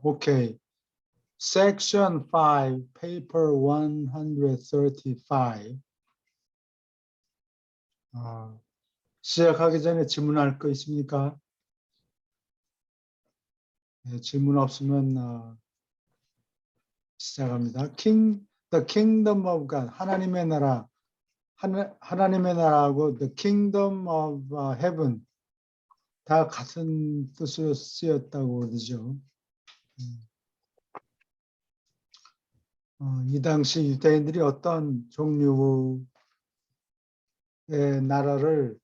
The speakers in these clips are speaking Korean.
오케이. Section 5, paper 135. 시작하기 전에 질문할 거 있습니까? 네, 질문 없으면 시작합니다. The kingdom of God, 하나님의 나라, 하나님의 나라하고 the kingdom of heaven 다 같은 뜻으로 쓰였다고 그러죠. 이 당시 유대인들이 어떤 종류의 나라를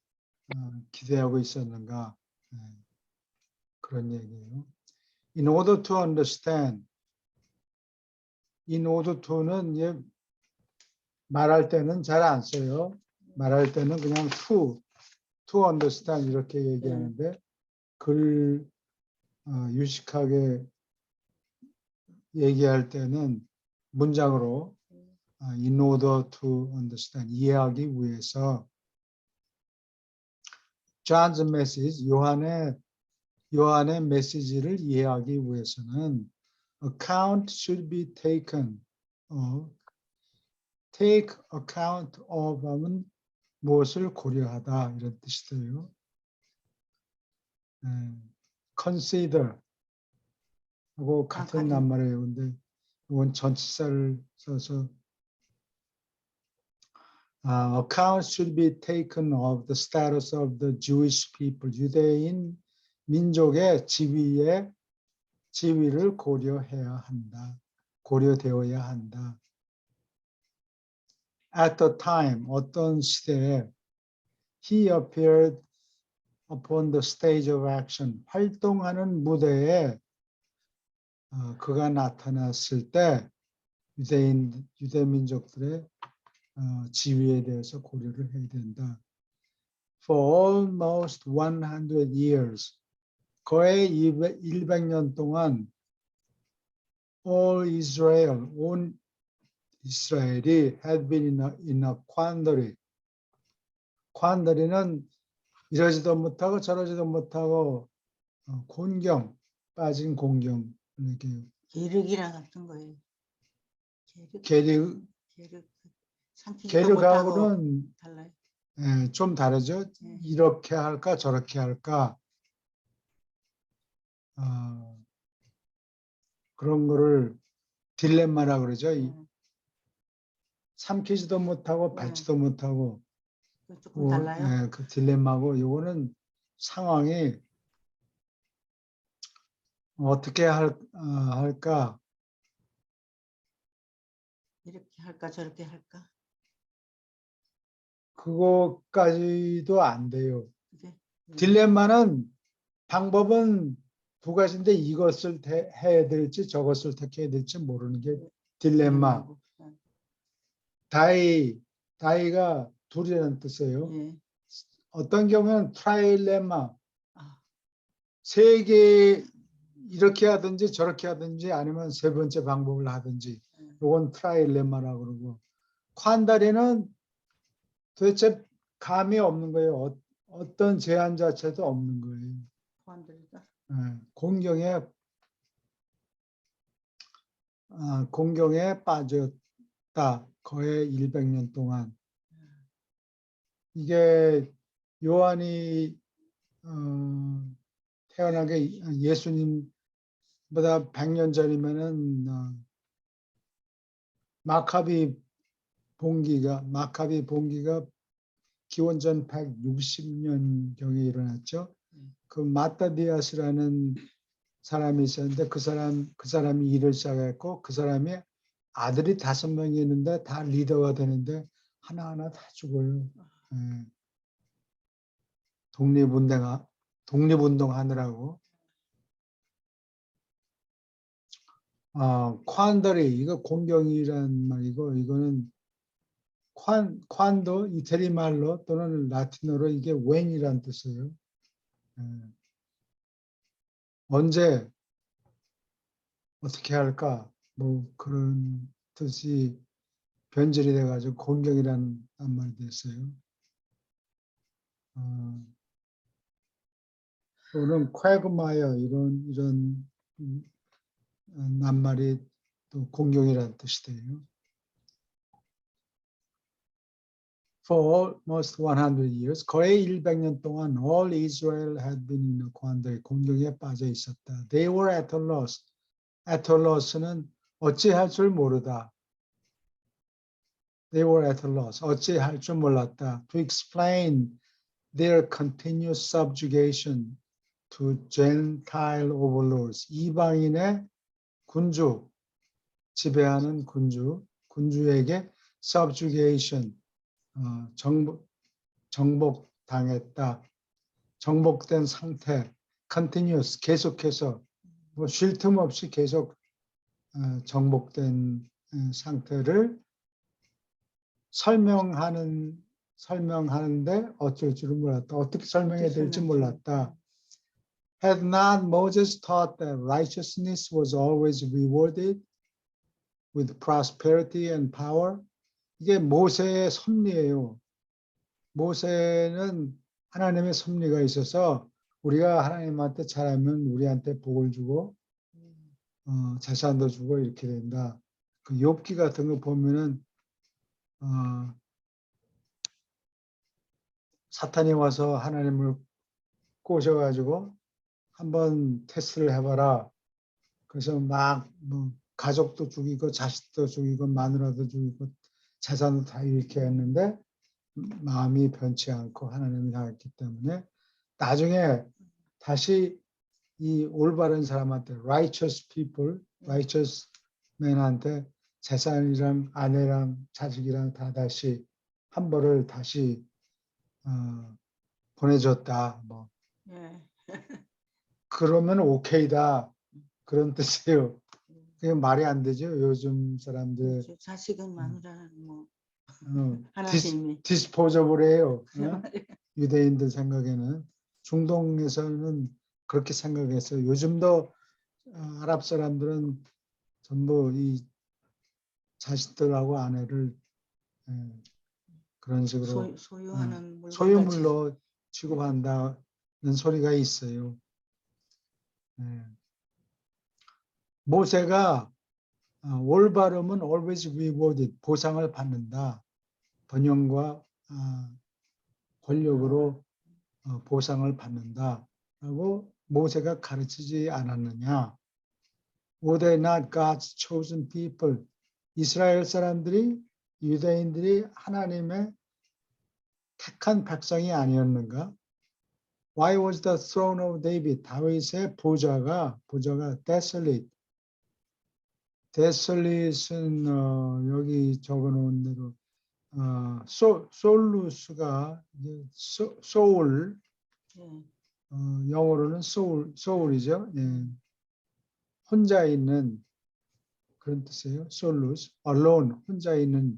기대하고 있었는가, 그런 얘기예요. In order to understand, in order to는 말할 때는 잘 안 써요. 말할 때는 그냥 to understand 이렇게 얘기하는데 글 유식하게 얘기할 때는 문장으로 in order to understand 이해하기 위해서 John's message 요한의 메시지를 이해하기 위해서는 account should be taken of take account of 하면 무엇을 고려하다 이런 뜻이 돼요. consider 하고 같은 낱말이에요. 근데 이건 전치사를 써서 account should be taken of the status of the Jewish people. 유대인 민족의 지위를 고려해야 한다. 고려되어야 한다. At the time, 어떤 시대에 he appeared upon the stage of action. 활동하는 무대에 그가 나타났을 때 유대 민족들의 지위에 대해서 고려를 해야 된다. For almost 100 years, 거의 100년 동안 all Israel, 온 이스라엘이 had been in a quandary. quandary는 이러지도 못하고 저러지도 못하고 곤경, 빠진 공경. 계륵이랑 같은 거예요. 계륵하고는 달라요. 좀 다르죠. 이렇게 할까 저렇게 할까 그런 거를 딜레마라고 그러죠. 삼키지도 못하고 밟지도 못하고 조금 달라요. 그 딜레마고 이거는 상황이 어떻게 할까 이렇게 할까 저렇게 할까 그거까지도 안 돼요. 그게? 딜레마는 방법은 두 가지인데 이것을 해야 될지 저것을 택해야 될지 모르는 게 딜레마. 다이가 둘이라는 뜻이에요. 어떤 경우는 트라일레마, 세 개 이렇게 하든지 저렇게 하든지 아니면 세 번째 방법을 하든지 이건 트라일레마라고 그러고 콴다리는 도대체 감이 없는 거예요. 어떤 제한 자체도 없는 거예요. 공경에 빠졌다. 거의 100년 동안. 이게 요한이 태어난 게 예수님보다 100년 전이면은 마카비 봉기가 기원전 160년경에 일어났죠. 그 마타디아스라는 사람이 있었는데 그 사람이 일을 시작했고 그 사람이 아들이 5명이 있는데 다 리더가 되는데 하나하나 다 죽어요. 독립운동 하느라고. 콴더리 이거 공경이란 말이고 이거는 콴도 이태리 말로 또는 라틴어로 이게 when이란 뜻이에요. 언제 어떻게 할까 뭐 그런 뜻이 변질이 돼가지고 공경이라는 말이 됐어요. 또는 퀘그마이어 이런 낱말이 또 공경이라는 뜻이 돼요. For almost 100 years, 거의 100년 동안 all Israel had been in a quandary, 공경에 빠져 있었다. They were at a loss. At a loss는 어찌할 줄 모르다. They were at a loss. 어찌할 줄 몰랐다. To explain their continuous subjugation to Gentile overlords. 이방인의 군주, 지배하는 군주에게 subjugation, 정복당했다. 정복된 상태, continuous, 계속해서 뭐 쉴 틈 없이 계속 정복된 상태를 설명하는데 어쩔 줄은 몰랐다. 어떻게 설명해야 될지 몰랐다. Had not Moses taught that righteousness was always rewarded with prosperity and power? 이게 모세의 섭리예요. 모세는 하나님의 섭리가 있어서 우리가 하나님한테 잘하면 우리한테 복을 주고 재산도 주고 이렇게 된다. 그 욥기 같은 거 보면은 사탄이 와서 하나님을 꼬셔가지고 한번 테스트를 해봐라. 그래서 막 뭐 가족도 죽이고 자식도 죽이고 마누라도 죽이고 재산도 다 잃게 했는데 마음이 변치 않고 하나님을 향했기 때문에 나중에 다시 이 올바른 사람한테 righteous people, righteous man한테 재산이랑 아내랑 자식이랑 다 다시 한 벌을 다시 보내줬다. 뭐 그러면 오케이다 그런 뜻이에요. 그게 말이 안 되죠. 요즘 사람들 자식은 마누라는 뭐 하나님이 디스포저블해요. 유대인들 생각에는 중동에서는 그렇게 생각했어요. 요즘도 아랍 사람들은 전부 이 자식들하고 아내를 그런 식으로 소유하는 소유물로 취급한다는 소리가 있어요. 모세가 올바름은 always rewarded, 보상을 받는다. 번영과 권력으로 보상을 받는다. 라고 모세가 가르치지 않았느냐. Were they not God's chosen people? 이스라엘 사람들이, 유대인들이 하나님의 택한 백성이 아니었는가? Why was the throne of David, 다윗의 보좌가 desolate. desolate은 여기 적어놓은 대로 솔루스가 소울, 영어로는 소울이죠. 혼자 있는 그런 뜻이에요. 솔루스, alone, 혼자 있는.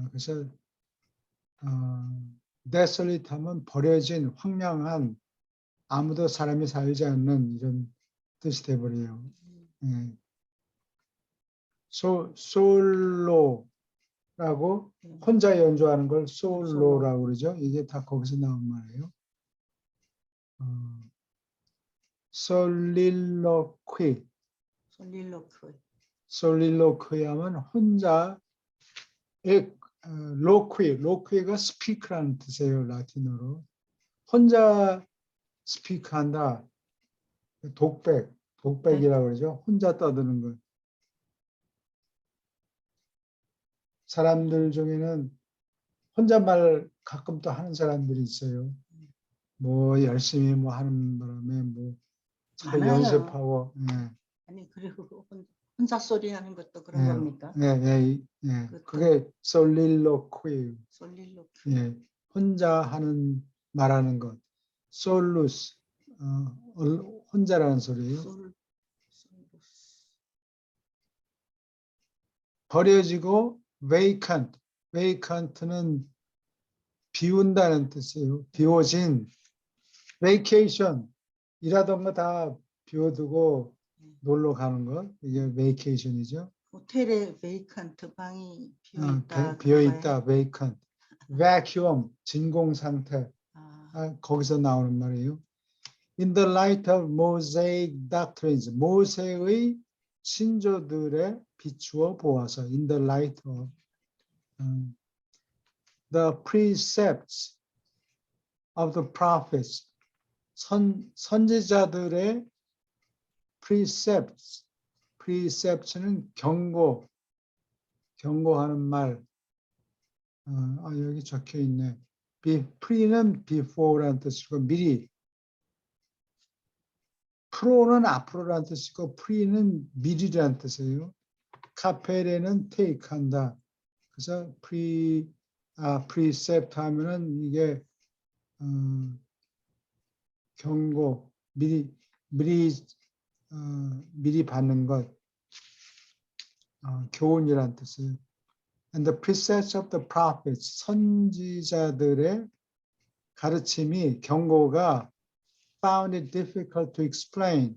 그래서 desolate 하면 버려진, 황량한, 아무도 사람이 살지 않는 이런 뜻이 돼버려요. 솔로라고 혼자 연주하는 걸 솔로라고 그러죠. 이게 다 거기서 나온 말이에요. 솔릴로퀴 하면 혼자, 로퀴가 스피크라는 뜻이에요. 라틴어로. 혼자 스피크한다. 독백이라고 그러죠. 혼자 떠드는 것. 사람들 중에는 혼잣말 가끔 또 하는 사람들이 있어요. 뭐 열심히 뭐 하는 바람에 뭐 잘 연습하고. 아니 그리고 혼자 소리 하는 것도 그런 겁니까? 그게 솔릴로퀴. 혼자 하는 말하는 것. 솔루스, 혼자라는 소리예요. 버려지고 vacant는 비운다는 뜻이에요. 비워진. vacation, 일하던 거 다 비워두고 놀러 가는 것. 이게 vacation이죠. 호텔에 vacant 방이 비어있다. 비어있다, vacant. vacuum, 진공 상태. 거기서 나오는 말이에요. In the light of Mosaic doctrines, 모세의 신조들에 비추어 보아서, in the light of the precepts of the prophets, 선지자들의 precepts, precepts는 경고하는 말. 여기 적혀 있네. pre는 before라는 뜻이고 미리. 프로는 앞으로라는 뜻이고 pre는 미리라는 뜻이에요. 카페레는 take한다. 그래서 precept 하면은 이게 경고, 미리 받는 것, 교훈이란 뜻이에요. And the precepts of the prophets, 선지자들의 가르침이, 경고가 found it difficult to explain.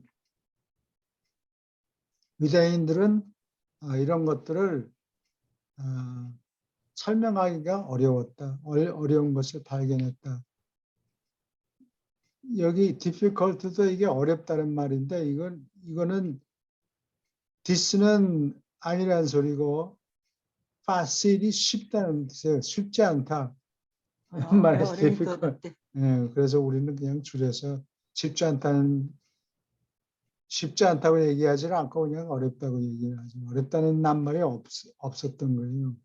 유대인들은 이런 것들을 설명하기가 어려웠다. 어려운 것을 발견했다. 여기 difficult도 이게 어렵다는 말인데 이거는 this는 아니라는 소리고 facil이 쉽다는 뜻이에요. 쉽지 않다. 이런 말에서 difficult. 네, 그래서 우리는 그냥 줄여서 쉽지 않다고 얘기하지 않고 그냥 어렵다고 얘기를 하죠. 어렵다는 낱말이 없었던 거예요.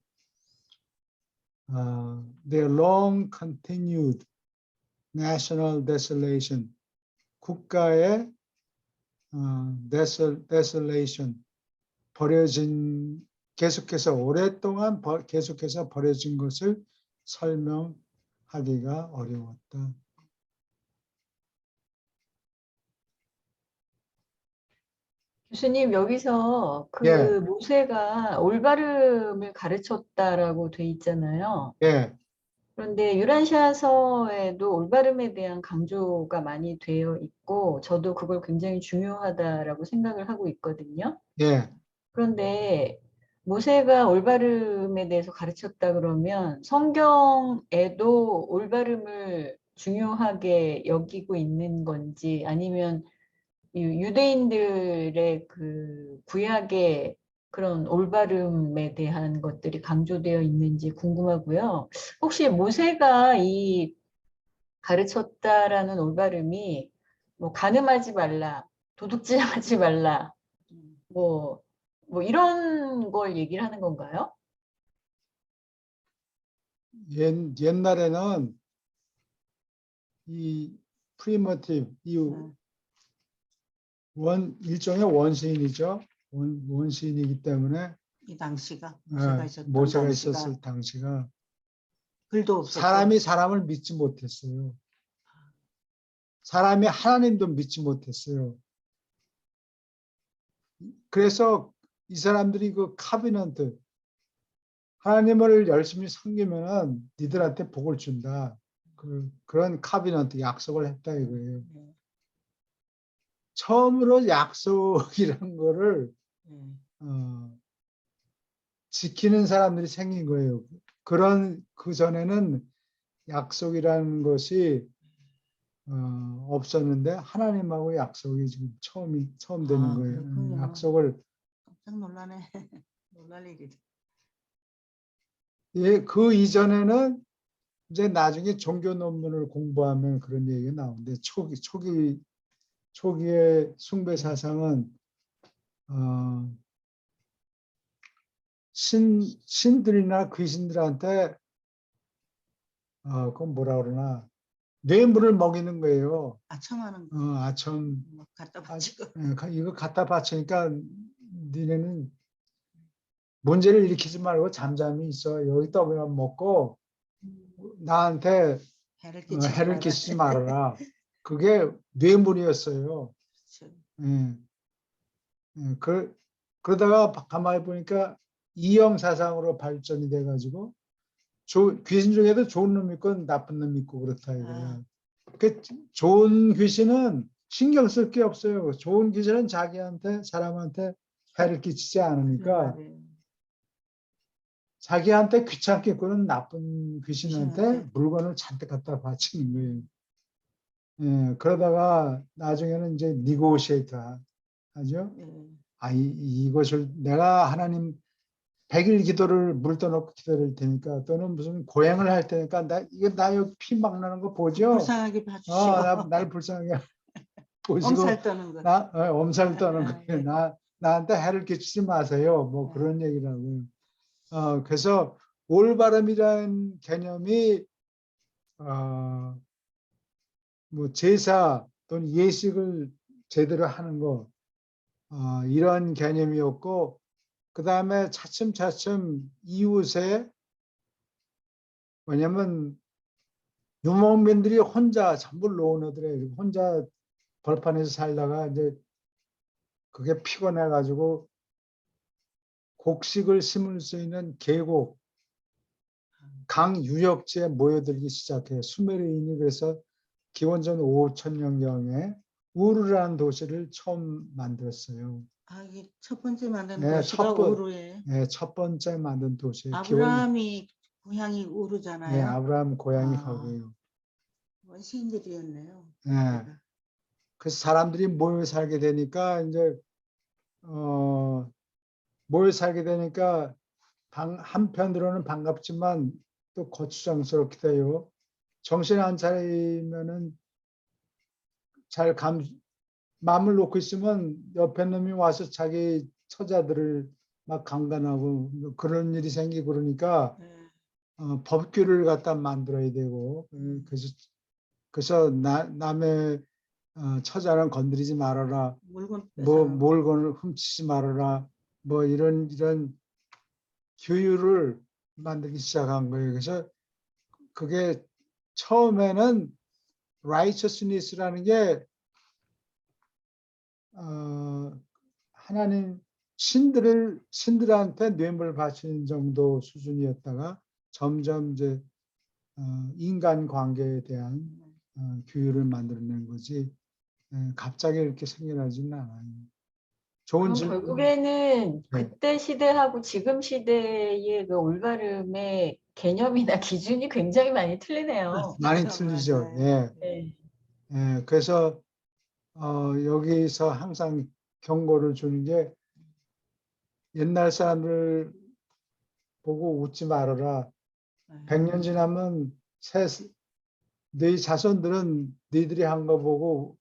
Their long continued national desolation, 국가의 desolation, 계속해서 오랫동안 계속해서 버려진 것을 설명하기가 어려웠다. 교수님, 여기서 예. 모세가 올바름을 가르쳤다라고 돼 있잖아요. 예. 그런데 유란시아서에도 올바름에 대한 강조가 많이 되어 있고 저도 그걸 굉장히 중요하다라고 생각을 하고 있거든요. 예. 그런데 모세가 올바름에 대해서 가르쳤다 그러면 성경에도 올바름을 중요하게 여기고 있는 건지 아니면 유대인들의 그 구약의 그런 올바름에 대한 것들이 강조되어 있는지 궁금하고요. 혹시 모세가 이 가르쳤다라는 올바름이 뭐 간음하지 말라, 도둑질하지 말라, 뭐 이런 걸 얘기를 하는 건가요? 옛날에는 이 프리머티브, 일종의 원시인이죠. 원시인이기 때문에 이 당시가 모세가 있었을 당시가 글도 없었고 사람이 사람을 믿지 못했어요. 사람이 하나님도 믿지 못했어요. 그래서 이 사람들이 그 카비넌트, 하나님을 열심히 섬기면은 니들한테 복을 준다. 그런 카비넌트, 약속을 했다 이거예요. 처음으로 약속이라는 거를 지키는 사람들이 생긴 거예요. 그 전에는 약속이라는 것이 없었는데 하나님하고 약속이 지금 처음 되는 거예요. 그렇군요. 약속을 깜짝 놀라네. 놀랄 일이다. 예, 그 이전에는 이제 나중에 종교 논문을 공부하면 그런 얘기가 나오는데 초기의 숭배 사상은 신들이나 귀신들한테 그건 뭐라 그러나 뇌물을 먹이는 거예요. 아첨하는 거. 아첨. 갖다 바치고. 이거 갖다 바치니까 니네는 문제를 일으키지 말고 잠잠히 있어. 여기 떡이만 먹고 나한테 해를 끼치지 말아라. 그게 뇌물이었어요. 그러다가 가만히 보니까 이형 사상으로 발전이 돼가지고 귀신 중에도 좋은 놈 있고 나쁜 놈 있고 그렇다 이거야. 좋은 귀신은 신경 쓸 게 없어요. 좋은 귀신은 사람한테 해를 끼치지 않으니까 자기한테 귀찮게 꾸는 나쁜 귀신한테 물건을 잔뜩 갖다 바치는 거예요. 그러다가 나중에는 이제 니고시에이터 하죠. 예. 이것을 내가 하나님 100일 기도를 물 떠놓고 기도를 테니까 또는 무슨 고행을 할 테니까 나 여기 피 막 나는 거 보죠? 불쌍하게 봐주시오. 날 불쌍하게 보시고 엄살 떠는 거. 엄살 떠는 거예요. 예. 나한테 해를 끼치지 마세요. 뭐 네. 그런 얘기라고요. 그래서 올바름이라는 개념이 뭐 제사 또는 예식을 제대로 하는 거 이런 개념이었고 그 다음에 차츰차츰 이웃에 왜냐면 유목민들이 혼자 전부 로너들에 혼자 벌판에서 살다가 이제 그게 피곤해 가지고 곡식을 심을 수 있는 계곡 강 유역지에 모여들기 시작해요. 수메르인이 그래서 기원전 5천년경에 우르라는 도시를 처음 만들었어요. 이게 첫 번째 만든 네, 도시가 우르에. 첫 번째 만든 도시. 아브라함이 고향이 우르잖아요. 아브라함 고향이 거기예요. 원시인들이었네요. 네. 그래서 사람들이 모여 살게 되니까 이제 모여 살게 되니까 한편으로는 반갑지만 또 거추장스럽기도 해요. 정신 안 차리면은 마음을 놓고 있으면 옆에 놈이 와서 자기 처자들을 막 강간하고 그런 일이 생기고 그러니까 네. 법규를 갖다 만들어야 되고 그래서 남의 처자는 건드리지 말아라. 물건 물건을 훔치지 말아라. 뭐 이런 규율을 만들기 시작한 거예요. 그래서 그게 처음에는 righteousness라는 게 하나님 신들한테 뇌물 바치는 정도 수준이었다가 점점 이제 인간 관계에 대한 규율을 만들어낸 거지 갑자기 이렇게 생겨나지는 않아요. 좋은 그럼 질문. 결국에는 네. 그때 시대하고 지금 시대의 그 올바름의 개념이나 기준이 굉장히 많이 틀리네요. 많이 그렇죠, 틀리죠. 맞아요. 예. 네. 그래서 여기서 항상 경고를 주는 게 옛날 사람들 보고 웃지 말아라. 100년 지나면 너희 자손들은 너희들이 한 거 보고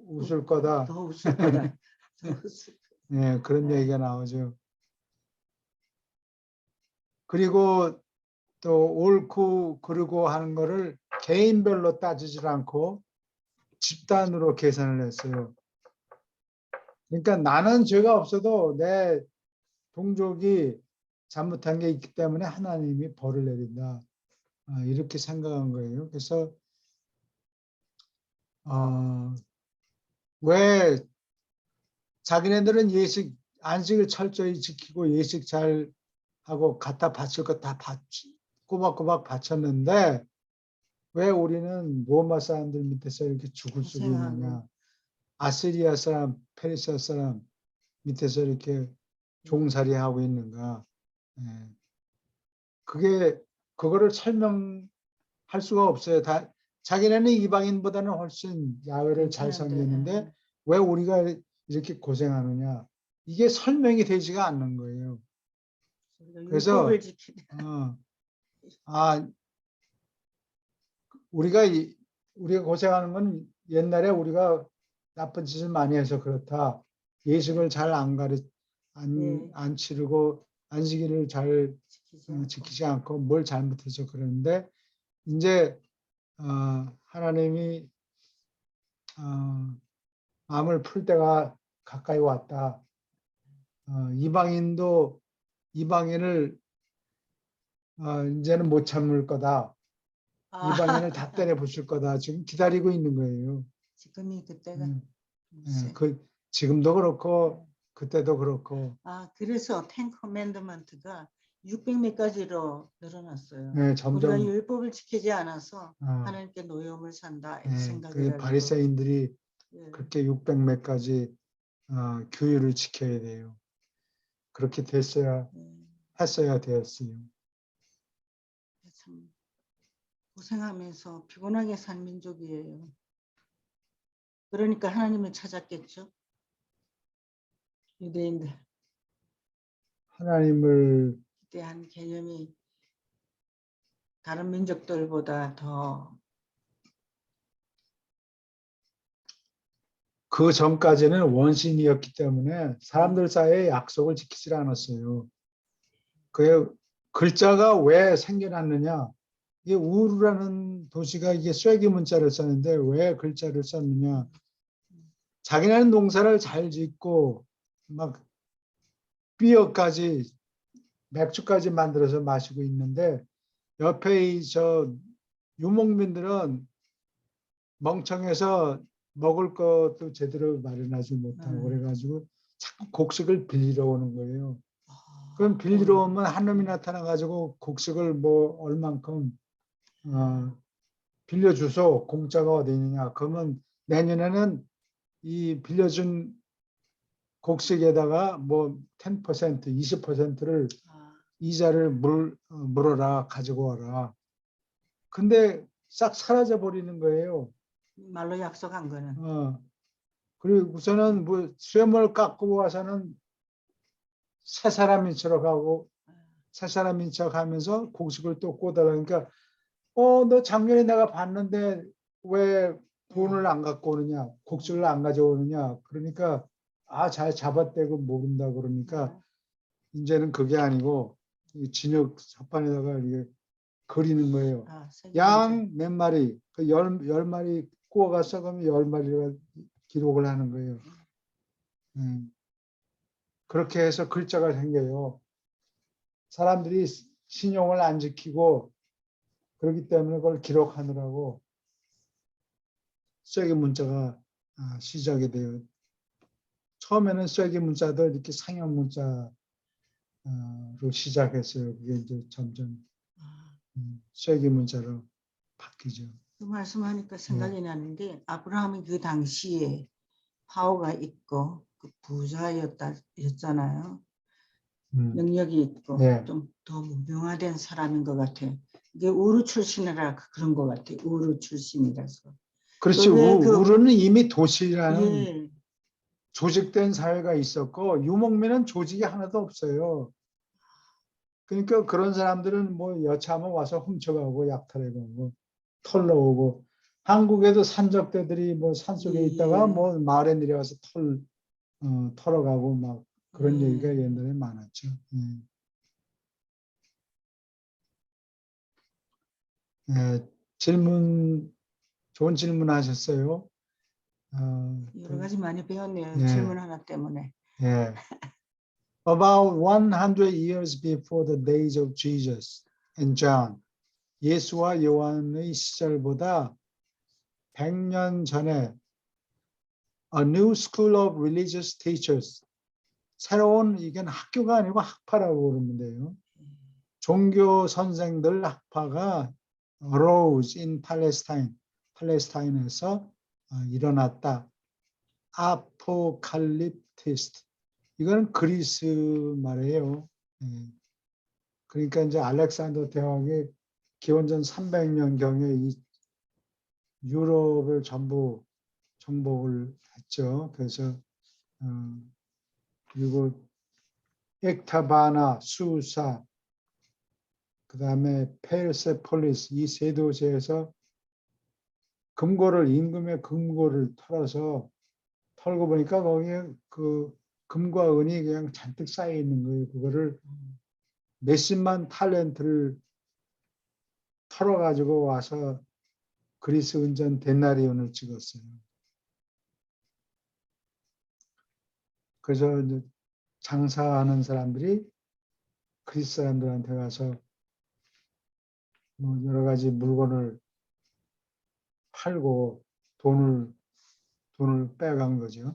웃을 거다. 더 웃을 거다. 더 웃을 거다. 예, 그런 네. 얘기가 나오죠. 그리고 또 옳고 그르고 하는 거를 개인별로 따지질 않고 집단으로 계산을 했어요. 그러니까 나는 죄가 없어도 내 동족이 잘못한 게 있기 때문에 하나님이 벌을 내린다. 이렇게 생각한 거예요. 그래서 왜 자기네들은 안식을 철저히 지키고 예식 잘 하고 갖다 바칠 거 다 꼬박꼬박 바쳤는데 왜 우리는 로마 사람들 밑에서 이렇게 죽을 수가 있느냐. 아시리아 사람, 페르시아 사람 밑에서 이렇게 종살이하고 있는가. 그거를 설명할 수가 없어요. 자기네는 이방인보다는 훨씬 야훼를 잘 섬기는데 왜 우리가 이렇게 고생하느냐. 이게 설명이 되지가 않는 거예요. 그래서 우리가 고생하는 건 옛날에 우리가 나쁜 짓을 많이 해서 그렇다. 예식을 잘 안 치르고 안식일을 잘 지키지 않고 뭘 잘못해서 그러는데 이제 하나님이 마음을 풀 때가 가까이 왔다. 이방인을 이제는 못 참을 거다. 이방인을 다 때려 부술 거다. 지금 기다리고 있는 거예요. 지금이 그때가. 지금도 그렇고 그때도 그렇고. 그래서 텐 커맨드먼트가 600몇 가지로 늘어났어요. 네, 점점 우리가 율법을 지키지 않아서 하나님께 노여움을 산다 이 생각을 그 바리새인들이 그렇게 600몇 가지 규율을 지켜야 돼요. 그렇게 했어야 되었어요. 참 고생하면서 피곤하게 산 민족이에요. 그러니까 하나님을 찾았겠죠. 유대인들 하나님을 대한 개념이 다른 민족들보다 더 그 전까지는 원신이었기 때문에 사람들 사이에 약속을 지키지 않았어요. 그 글자가 왜 생겨났느냐? 이게 우르라는 도시가 이게 쐐기 문자를 썼는데 왜 글자를 썼느냐? 자기네는 농사를 잘 짓고 막 비어까지 맥주까지 만들어서 마시고 있는데 옆에 저 유목민들은 멍청해서 먹을 것도 제대로 마련하지 못하고 그래가지고 자꾸 곡식을 빌리러 오는 거예요. 그럼 빌리러 오면 한 놈이 나타나가지고 곡식을 뭐 얼만큼 빌려주소. 공짜가 어디 있느냐. 그러면 내년에는 이 빌려준 곡식에다가 뭐 10%, 20%를 이자를 물어라, 가지고 와라. 근데 싹 사라져 버리는 거예요. 말로 약속한 거는. 그리고 우선은 뭐 쇠물 깎고 와서는 새 사람인 척 하고 새 사람인 척 하면서 곡식을 또 꽂아라니까 너 작년에 내가 봤는데 왜 돈을 안 갖고 오느냐, 곡식을 안 가져오느냐. 그러니까 잘 잡아떼고 모른다 그러니까 이제는 그게 아니고 진흙 삿판에다가 이게 그리는 거예요. 양 몇 마리, 그 열 마리 구워갔어 그러면 10마리가 기록을 하는 거예요. 그렇게 해서 글자가 생겨요. 사람들이 신용을 안 지키고 그렇기 때문에 그걸 기록하느라고 쐐기 문자가 시작이 돼요. 처음에는 쐐기 문자도 이렇게 상형 문자로 시작했어요. 그게 이제 점점 쐐기 문자로 바뀌죠. 그 말씀하니까 생각이 나는 게 아브라함이 그 당시에 파워가 있고 그 부자였잖아요. 능력이 있고 좀 더 문명화된 사람인 것 같아요. 이게 우르 출신이라 그런 것 같아요. 우르 출신이라서. 그렇지. 우르는 이미 도시라는 예. 조직된 사회가 있었고 유목민은 조직이 하나도 없어요. 그러니까 그런 사람들은 뭐 여차하면 와서 훔쳐가고 약탈해가고 털러오고 한국에도 산적대들이 뭐 산속에 있다가 뭐 마을에 내려와서 털어가고 막 그런 얘기가 옛날에 많았죠. 좋은 질문 하셨어요. 여러 가지 많이 배웠네요. 네. 질문 하나 때문에. About 100 years before the days of Jesus and John, 예수와 요한의 시절보다 100년 전에 A new school of religious teachers, 새로운 이건 학교가 아니고 학파라고 그러면 돼요. 종교 선생들 학파가 arose in Palestine, 팔레스타인에서 일어났다. 아포칼립티스트, 이거는 그리스 말이에요. 그러니까 이제 알렉산더 대왕이 기원전 300년경에 이 유럽을 전부 정복을 했죠. 그래서 그리고 엑타바나, 수사, 그 다음에 페르세폴리스 이 세 도시에서 임금의 금고를 털고 보니까 거기에 그 금과 은이 그냥 잔뜩 쌓여 있는 거예요. 그거를 몇십만 탈렌트를 털어가지고 와서 그리스 은전 데나리온을 찍었어요. 그래서 이제 장사하는 사람들이 그리스 사람들한테 가서 뭐 여러 가지 물건을 팔고 돈을 빼간 거죠.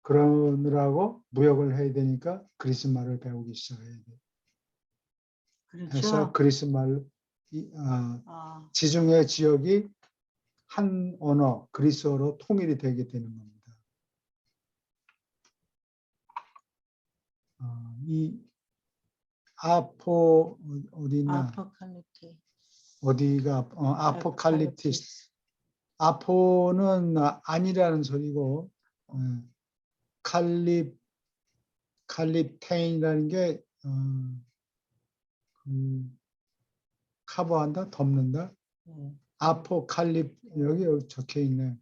그러느라고 무역을 해야 되니까 그리스 말을 배우기 시작해야 돼요. 그렇죠. 해서 그리스 말 지중해 지역이 한 언어 그리스어로 통일이 되게 되는 겁니다. 이 어디 있나? 아포칼립티. 어디가 아포칼립티스. 아포는 아니라는 소리고 칼립테인이라는 게 커버한다, 덮는다. 아포칼립 여기 적혀 있네.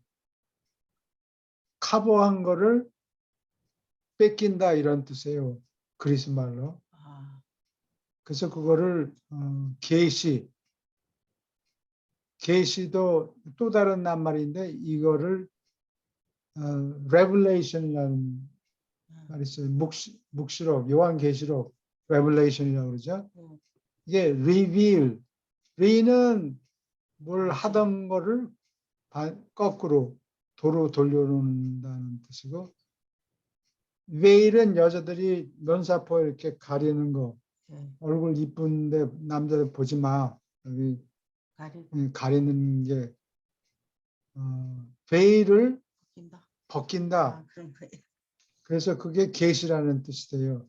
커버한 거를 뺏긴다 이런 뜻이에요. 그리스 말로. 그래서 그거를 계시도 또 다른 낱말인데 이거를 레블레이션이라는 말이 있어요. 묵시록, 요한계시록 레블레이션이라고 그러죠. 이게 리빌, 리는 뭘 하던 거를 거꾸로 도로 돌려놓는다는 뜻이고, 웨일은 여자들이 면사포 이렇게 가리는 거, 얼굴 이쁜데 남자들 보지 마, 여기 가리는 게 베일을 벗긴다. 그래서 그게 계시라는 뜻이 돼요.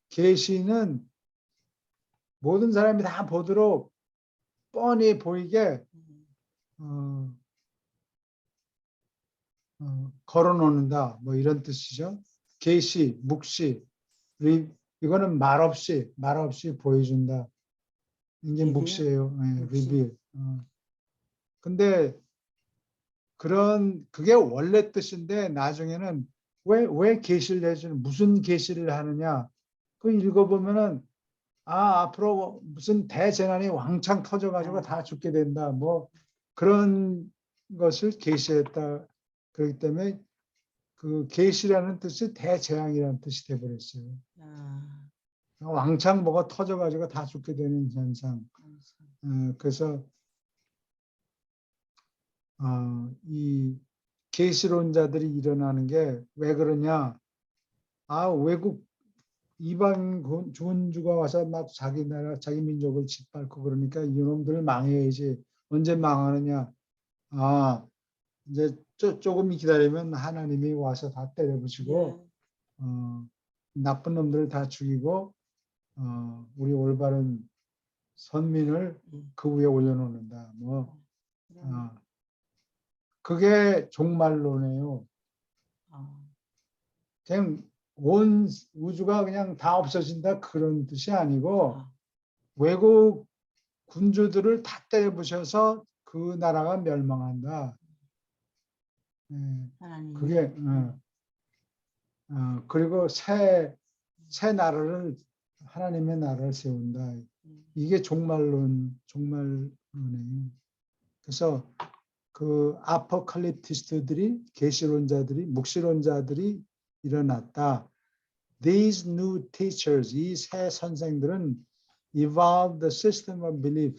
계시는 모든 사람이 다 보도록 뻔히 보이게 걸어놓는다, 뭐 이런 뜻이죠. 계시, 묵시, 이거는 말없이 보여준다. 이게 묵시예요. 리빌. 근데 그게 원래 뜻인데 나중에는 왜 계시를 해주는, 무슨 계시를 하느냐, 그 읽어보면은 앞으로 무슨 대재난이 왕창 터져가지고 다 죽게 된다, 뭐 그런 것을 계시했다. 그렇기 때문에 그 계시라는 뜻이 대재앙이라는 뜻이 돼버렸어요. 왕창 뭐가 터져가지고 다 죽게 되는 현상. 그래서 이 계시론자들이 일어나는 게 왜 그러냐? 외국 이방 군주가 와서 막 자기 나라, 자기 민족을 짓밟고 그러니까 이놈들 망해야지. 언제 망하느냐? 이제 조금 기다리면 하나님이 와서 다 때려부시고 나쁜 놈들을 다 죽이고 우리 올바른 선민을 그 위에 올려놓는다. 뭐 그게 종말론이에요. 그냥 온 우주가 그냥 다 없어진다 그런 뜻이 아니고 외국 군주들을 다 때려부셔서 그 나라가 멸망한다. 그게 그리고 새 나라를, 하나님의 나라를 세운다. 이게 종말론이에요. 그래서 그 아포칼립티스트들이, 계시론자들이, 묵시론자들이 일어났다. These new teachers, 이 새 선생들은 evolved the system of belief,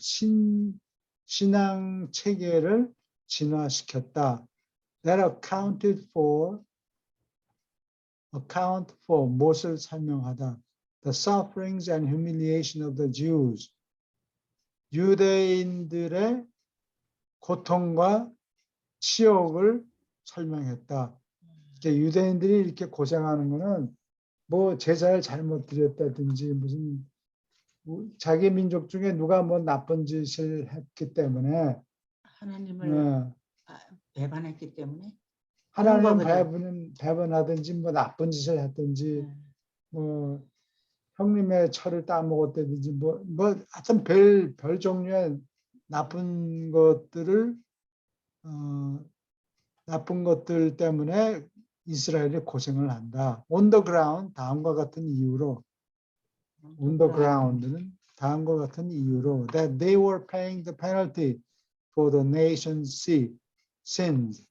신앙 체계를 진화시켰다. That account for 무엇을 설명하다. The sufferings and humiliation of the Jews. 유대인들의 고통과 치욕을 설명했다. 유대인들이 이렇게 고생하는 거는 뭐 제사를 잘못 드렸다든지 무슨 자기 민족 중에 누가 뭐 나쁜 짓을 했기 때문에, 하나님을 배반했기 때문에, 하나님 배반하든지 뭐 나쁜 짓을 했든지 뭐 형님의 철을 따먹었다든지 뭐 하여튼 별 종류의 나쁜 것들 때문에 이스라엘이 고생을 한다. On the ground, 다음과 같은 이유로, on the ground는 다음과 같은 이유로, that they were paying the penalty for the nation's sins.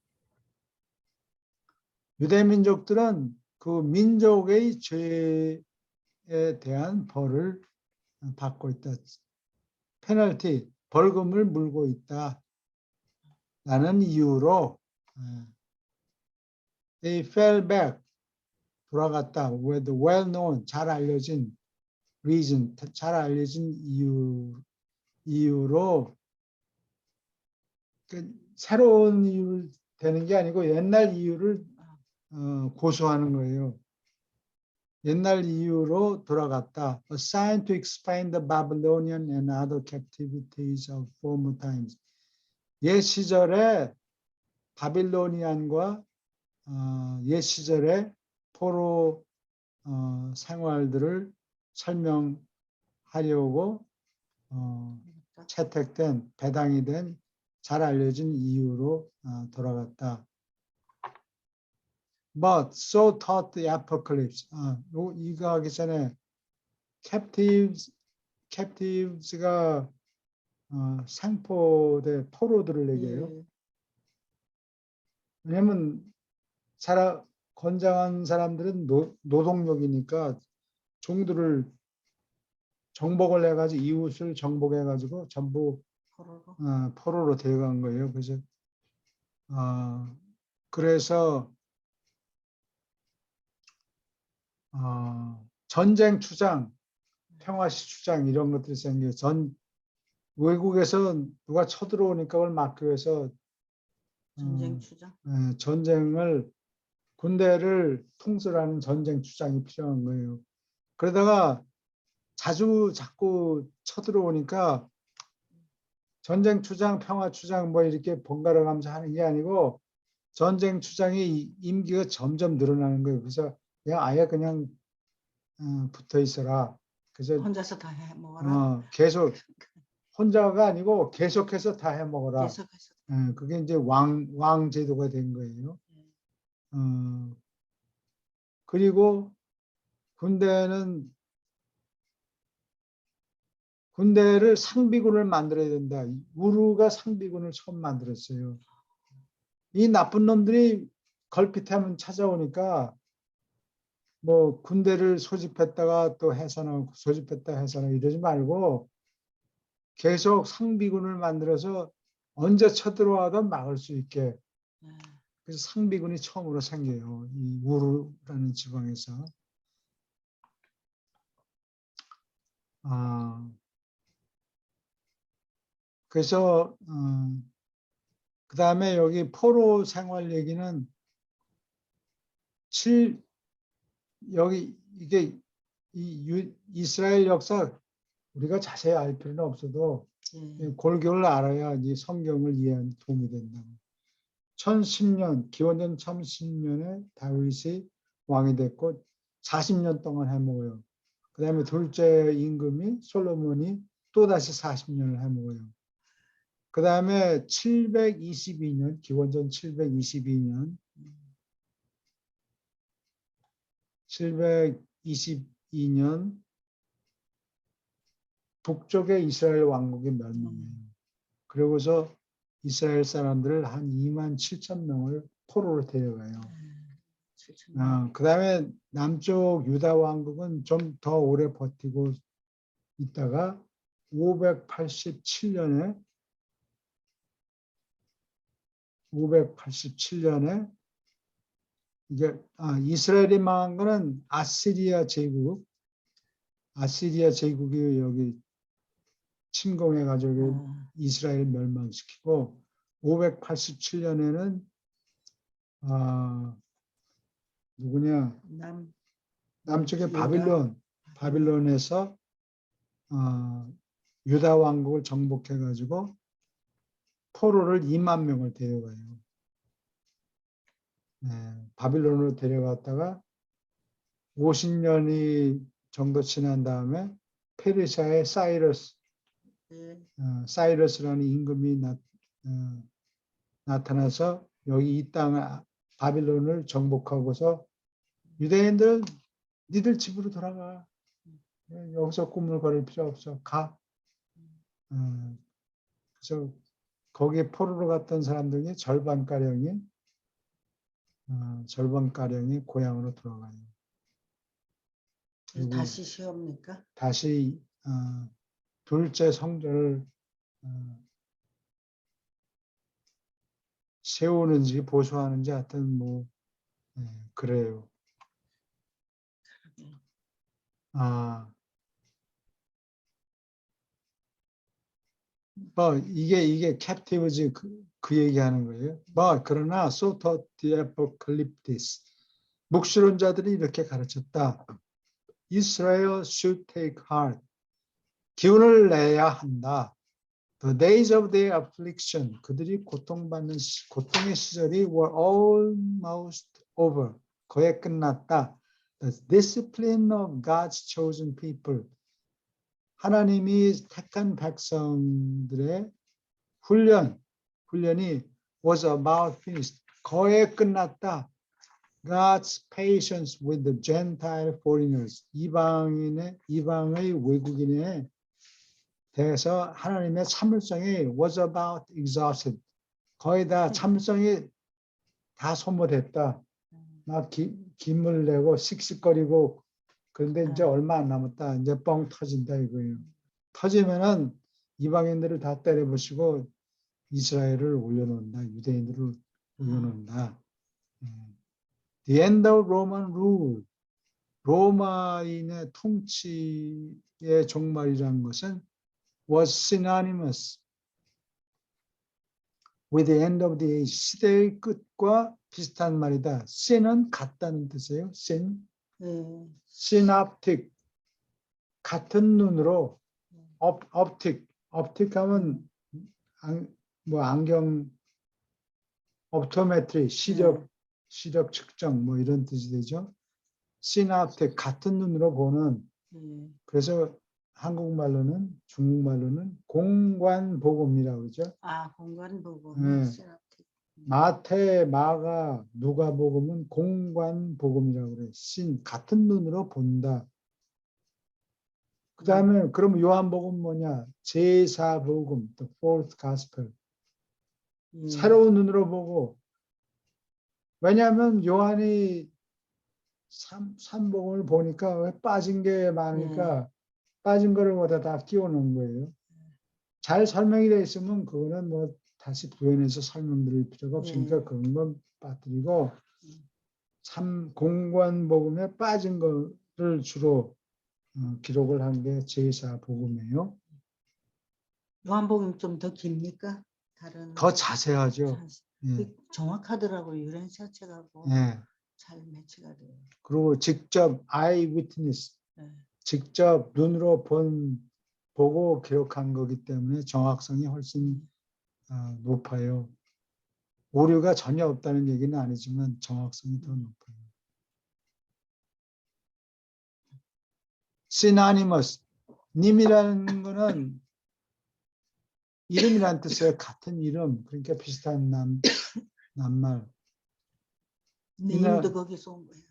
유대 민족들은 그 민족의 죄에 대한 벌을 받고 있다. 페널티, 벌금을 물고 있다. 라는 이유로 they fell back, 돌아갔다. with well-known, 잘 알려진 reason, 잘 알려진 이유로, 새로운 이유 되는 게 아니고 옛날 이유를 고수하는 거예요. 옛날 이유로 돌아갔다. A sign to explain the Babylonian and other captivities of former times. 옛 시절에 바빌로니안과 옛 시절의 포로 생활들을 설명하려고 채택된 배당이 된 잘 알려진 이유로 돌아갔다. But so taught the apocalypse. 이거 하기 전에 captives가 생포대 포로들을 얘기해요. 왜냐면 건장한 사람들은 노동력이니까 종들을 정복을 해가지고 이웃을 정복해가지고 전부 포로로 데려간 거예요. 그래서 전쟁 추장, 평화시 추장 이런 것들이 생겨요. 외국에서 누가 쳐들어오니까 그걸 막기 위해서 전쟁 추장. 군대를 통솔하는 전쟁 추장이 필요한 거예요. 그러다가 자꾸 쳐들어오니까 전쟁 추장, 평화 추장 뭐 이렇게 번갈아 가면서 하는 게 아니고 전쟁 추장이 임기가 점점 늘어나는 거예요. 그래서 아예 그냥 붙어 있어라. 그래서 혼자서 다 해 먹어라. 계속 혼자가 아니고 계속해서 다 해 먹어라. 계속해서. 그게 이제 왕 제도가 된 거예요. 그리고 군대를 상비군을 만들어야 된다. 우루가 상비군을 처음 만들었어요. 이 나쁜 놈들이 걸핏하면 찾아오니까 뭐 군대를 소집했다가 또 해산하고 소집했다가 해산하고 이러지 말고 계속 상비군을 만들어서 언제 쳐들어와도 막을 수 있게. 그래서 상비군이 처음으로 생겨요. 이 우루라는 지방에서. 그래서 그 다음에 여기 포로 생활 얘기는 여기 이게 이스라엘 역사 우리가 자세히 알 필요는 없어도 골격을 알아야 이 성경을 이해하는 도움이 된다. 1010년 기원전 1010년에 다윗이 왕이 됐고 40년 동안 해먹어요. 그 다음에 둘째 임금이 솔로몬이 또다시 40년을 해먹어요. 그 다음에 722년 기원전 722년 북쪽의 이스라엘 왕국이 멸망해요. 그러고서 이스라엘 사람들을 한 2만 7천 명을 포로로 데려가요. 그 다음에 남쪽 유다 왕국은 좀 더 오래 버티고 있다가 587년에 이게 이스라엘이 망한 거는 아시리아 제국이 여기 침공해가지고 이스라엘 멸망시키고 587년에는 누구냐? 남쪽의 바빌론에서 유다 왕국을 정복해가지고 포로를 2만 명을 데려가요. 바빌론으로 데려갔다가 50년이 정도 지난 다음에 페르시아의 사이러스라는 임금이 나타나서 여기 이 땅 바빌론을 정복하고서 유대인들 니들 집으로 돌아가. 여기서 꿈을 거릴 필요 없어. 가. 그래서 거기에 포로로 갔던 사람들 중에 절반가량이 고향으로 돌아가요. 다시 세웁니까? 다시 둘째 성전을 세우는지 보수하는지 하여튼 뭐 그래요. 뭐 이게 captive지 그 얘기하는 거예요. 뭐 그러나 so taught the apocalypse. 묵시론자들이 이렇게 가르쳤다. Israel should take heart. 기운을 내야 한다. The days of their affliction, 그들이 고통받는 고통의 시절이 were almost over. 거의 끝났다. The discipline of God's chosen people. 하나님이 택한 백성들의 훈련이 was about finished. 거의 끝났다. God's patience with the Gentile foreigners. 이방의 외국인에 대해서 하나님의 참을성이 was about exhausted. 거의 다 참을성이 다 소모됐다. 막 김을 내고 씩씩거리고 그런데 이제 얼마 안 남았다. 이제 뻥 터진다 이거예요. 터지면은 이방인들을 다 때려부시고 이스라엘을 올려놓는다. 유대인들을 올려놓는다. The end of Roman rule. 로마인의 통치의 종말이라는 것은 was synonymous with the end of the age. 시대의 끝과 비슷한 말이다. syn은 같다는 뜻이에요. syn. synoptic. 같은 눈으로 optic. optic 하면 뭐 안경 optometry 시력 측정 뭐 이런 뜻이 되죠. synoptic 같은 눈으로 보는. 그래서 한국말로는 중국말로는 공관복음이라고 그러죠. 공관복음. 마태, 마가, 누가복음은 공관복음이라고 그래요. 같은 눈으로 본다. 그다음에 그럼 요한복음 뭐냐? 제4복음, the fourth gospel. 새로운 눈으로 보고. 왜냐하면 요한이 삼복음을 보니까 왜 빠진 게 많으니까 빠진 거를 다 끼워놓은 거예요. 잘 설명이 돼 있으면 그거는 뭐 다시 구현해서 설명드릴 필요가 없으니까 그런 건 빠뜨리고 공관복음에 빠진 거를 주로 기록을 한 게 제4복음이에요. 요한복음 좀 더 깁니까? 더 자세하죠. 정확하더라고요. 유래인 자체하고 잘 매치가 돼요. 그리고 직접 eyewitness, 직접 눈으로 보고 기록한 거기 때문에 정확성이 훨씬 높아요. 오류가 전혀 없다는 얘기는 아니지만 정확성이 더 높아요. synonymous, 님이라는 거는 이름이란 뜻이에요. 같은 이름, 그러니까 비슷한 낱말. 네임도 거기서 온 거예요.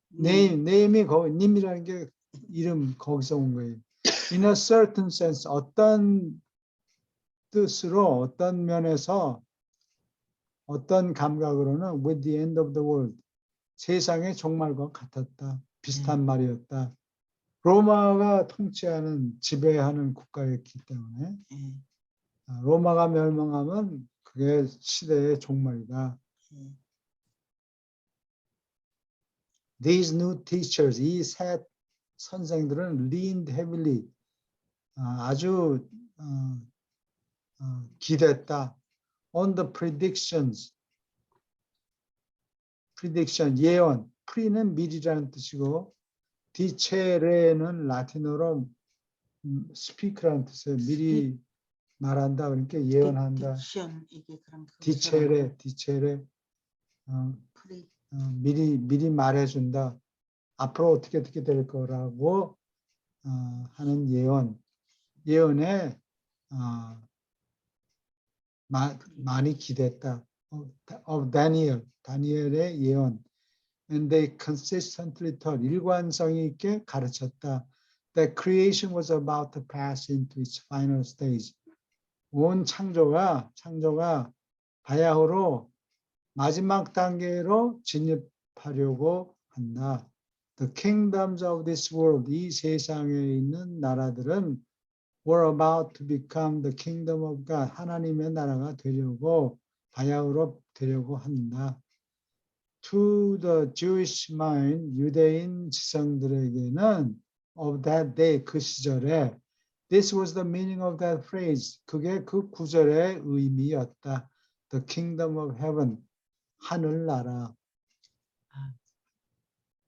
네임이 님이라는 게 이름 거기서 온 거예요. In a certain sense, 어떤 뜻으로, 어떤 면에서, 어떤 감각으로는 with the end of the world, 세상의 종말과 같았다. 비슷한 말이었다. 로마가 통치하는, 지배하는 국가였기 때문에 로마가 멸망하면 그게 시대의 종말이다. These new teachers, 이 새 선생들은 leaned heavily, 아주 기댔다. On the predictions, prediction, 예언. pre는 미리라는 뜻이고 디체레는 라틴어로 speak라는 뜻이에요. 미리 말한다. 그러니까 예언한다. 디체레, 미리 말해준다. 앞으로 어떻게 될 거라고 하는 예언에 많이 기댔다. of Daniel, 다니엘의 예언. And they consistently taught, 일관성이 있게 가르쳤다. That creation was about to pass into its final stage. 온 창조가 바야흐로 마지막 단계로 진입하려고 한다. The kingdoms of this world, 이 세상에 있는 나라들은 were about to become the kingdom of God, 하나님의 나라가 바야흐로 되려고 한다. To the Jewish mind, 유대인 지성들에게는 of that day, 그 시절에 this was the meaning of that phrase. 그게 그 구절의 의미였다. The kingdom of heaven, 하늘나라.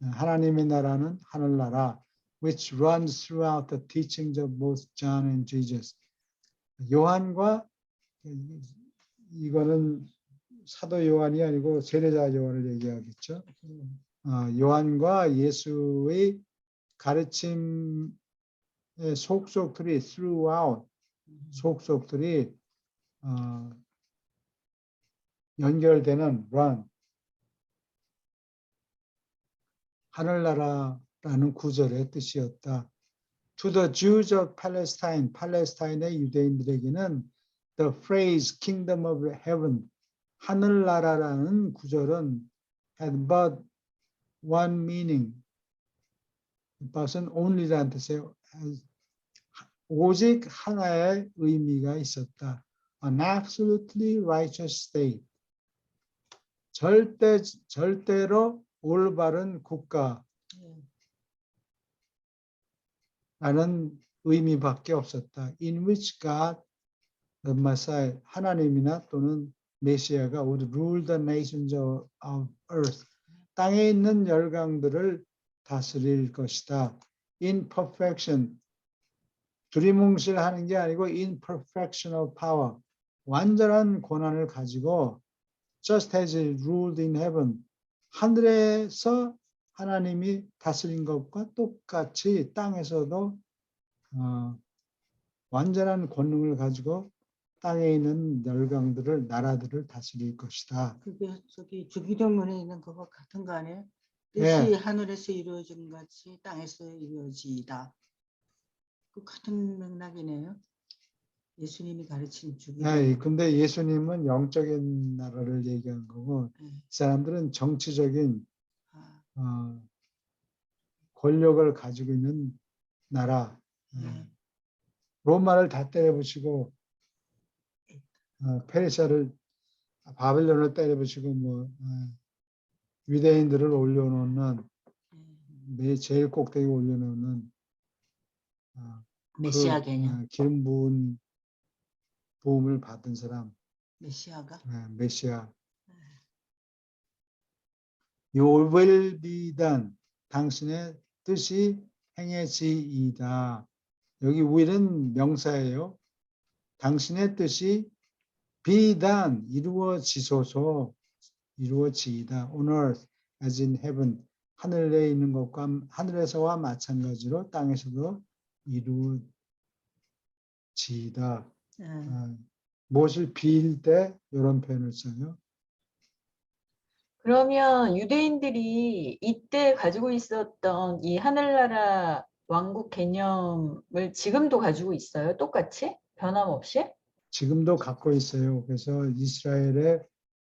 하나님의 나라는 하늘나라. Which runs throughout the teachings of both John and Jesus. 요한과 이거는 사도 요한이 아니고 세례자 요한을 얘기하겠죠. 요한과 예수의 가르침의 속속들이 throughout 속속들이 연결되는 run 하늘나라라는 구절의 뜻이었다. To the Jews of Palestine, 팔레스타인의 유대인들에게는 the phrase kingdom of heaven, 하늘나라라는 구절은 had but one meaning. but은 only라는 뜻이에요. 오직 하나의 의미가 있었다. An absolutely righteous state. 절대로 올바른 국가. 라는 의미밖에 없었다. In which God, the Messiah, 하나님이나 또는 메시아가 would rule the nations of earth. 땅에 있는 열강들을 다스릴 것이다. In perfection. 두리뭉실하는 게 아니고 in perfection of power. 완전한 권한을 가지고 just as he ruled in heaven. 하늘에서 하나님이 다스린 것과 똑같이 땅에서도 완전한 권능을 가지고 땅에 있는 열강들을 나라들을 다스릴 것이다. 그게 저기 주기도문에 있는 그거 같은 거 아니에요? 뜻이 네. 하늘에서 이루어진 같이 땅에서 이루어지이다. 그 같은 맥락이네요. 예수님이 가르친 주기도문. 네, 근데 예수님은 영적인 나라를 얘기한 거고 이 사람들은 정치적인 권력을 가지고 있는 나라. 로마를 다 때려부시고 페르시아를 바벨론을 때려부시고 유대인들을 올려놓는 제일 꼭대기 올려놓는 메시아 개념. 기름 부음을 받은 사람. 메시아가? 메시아. You will be done. 당신의 뜻이 행해지이다. 여기 will은 명사예요. 당신의 뜻이 be done. 이루어지소서. 이루어지이다. On earth as in heaven. 하늘에 있는 것과 하늘에서와 마찬가지로 땅에서도 이루어지이다. 무엇을 빌 때 이런 표현을 써요. 그러면 유대인들이 이때 가지고 있었던 이 하늘나라 왕국 개념을 지금도 가지고 있어요? 똑같이? 변함없이? 지금도 갖고 있어요. 그래서 이스라엘에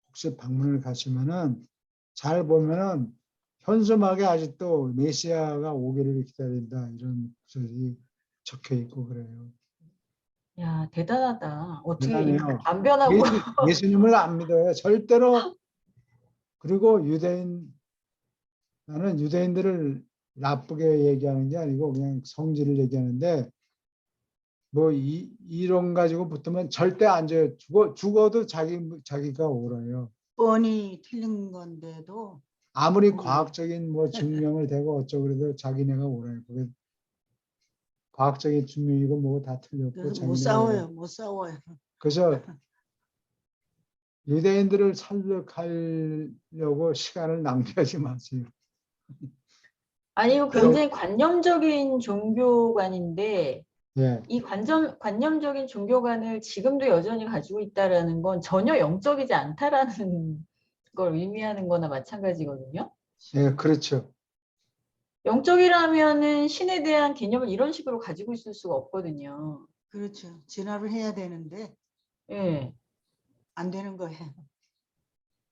혹시 방문을 가시면은 잘 보면은 현수막에 아직도 메시아가 오기를 기다린다 이런 구절이 적혀 있고 그래요. 야, 대단하다. 어떻게 대단해요. 안 변하고. 예수님을 안 믿어요. 절대로. 그리고 나는 유대인들을 나쁘게 얘기하는 게 아니고 그냥 성질을 얘기하는데 이론 가지고 붙으면 절대 안 줘요. 죽어도 자기가 옳아요. 뻔히 틀린 건데도 아무리 과학적인 증명을 대고 어쩌고 그래도 자기네가 옳아요. 그게 과학적인 증명이고 뭐고 다 틀렸고 그래서 못 싸워요. 못 싸워요. 그래서 유대인들을 설득하려고 시간을 낭비하지 마세요. 아니, 이거 굉장히 관념적인 종교관인데 예. 이 관념적인 종교관을 지금도 여전히 가지고 있다라는 건 전혀 영적이지 않다라는 걸 의미하는 거나 마찬가지거든요. 예, 그렇죠. 영적이라면은 신에 대한 개념을 이런 식으로 가지고 있을 수가 없거든요. 그렇죠. 진화를 해야 되는데 예. 안 되는 거예요.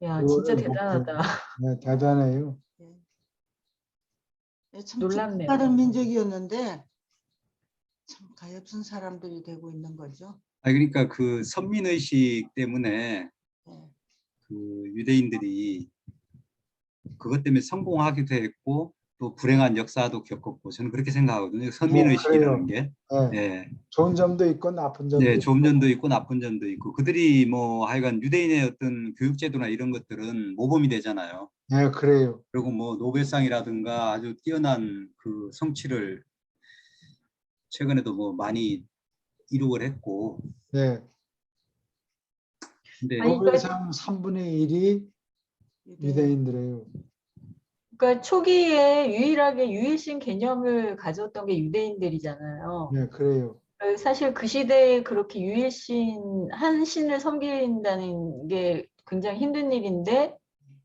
야, 진짜 대단하다. 네, 대단해요. 참 놀랍네요. 축복받은 민족이었는데 참 가엾은 사람들이 되고 있는 거죠. 그러니까 그 선민의식 때문에 그 유대인들이 그것 때문에 성공하기도 했고 또 불행한 역사도 겪었고 저는 그렇게 생각하거든요. 선민의식이라는 게. 예. 좋은 점도 있고 나쁜 점도 있고. 좋은 점도 있고 나쁜 점도 있고 그들이 하여간 유대인의 어떤 교육제도나 이런 것들은 모범이 되잖아요. 네, 그래요. 그리고 노벨상이라든가 아주 뛰어난 그 성취를 최근에도 많이 이룩을 했고, 네. 근데 아니, 노벨상 3분의 1이 유대인들이에요. 그러니까 초기에 유일하게 유일신 개념을 가졌던 게 유대인들이잖아요. 네, 그래요. 사실 그 시대에 그렇게 유일신, 한 신을 섬긴다는 게 굉장히 힘든 일인데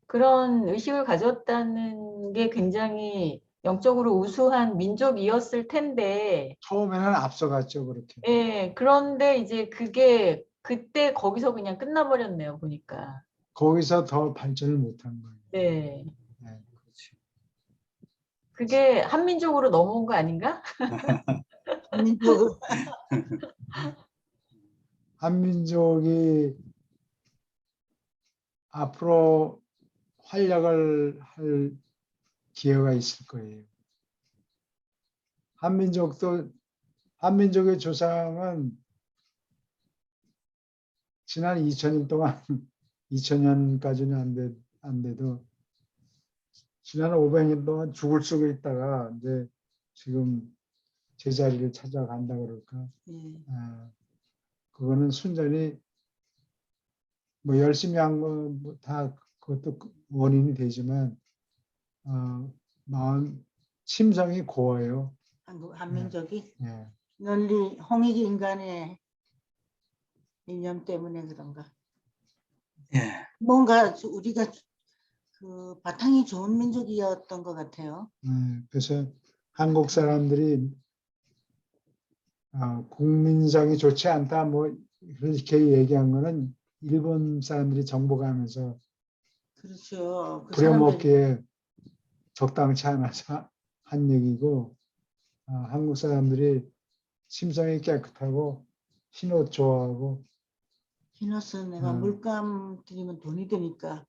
그런 의식을 가졌다는 게 굉장히 영적으로 우수한 민족이었을 텐데, 처음에는 앞서갔죠, 그렇게. 예, 그런데 이제 그게 그때 거기서 그냥 끝나버렸네요, 보니까. 거기서 더 발전을 못한 거예요. 네. 네. 그렇죠. 그게 한민족으로 넘어온 거 아닌가? 민족을 한민족이 앞으로 활약을 할 기회가 있을 거예요. 한민족의 조상은 지난 2000년 동안 2000년까지는 안 돼도 지난 500년 동안 죽을 속에 있다가 이제 지금 제자리를 찾아간다 그럴까. 그거는 순전히 뭐 열심히 한 건 다 그것도 원인이 되지만 마음 심성이 고와요. 한민족이 예. 널리 홍익 인간의 이념 때문에 그런가? 예. 뭔가 우리가 그 바탕이 좋은 민족이었던 것 같아요. 그래서 한국 사람들이 국민성이 좋지 않다 뭐 이렇게 얘기한 거는 일본 사람들이 정복하면서 그렇죠. 그 사람들이 부려먹기에 적당치 않아서 한 얘기고, 한국 사람들이 심성이 깨끗하고 흰옷 좋아하고. 흰옷은 내가 물감 들이면 돈이 드니까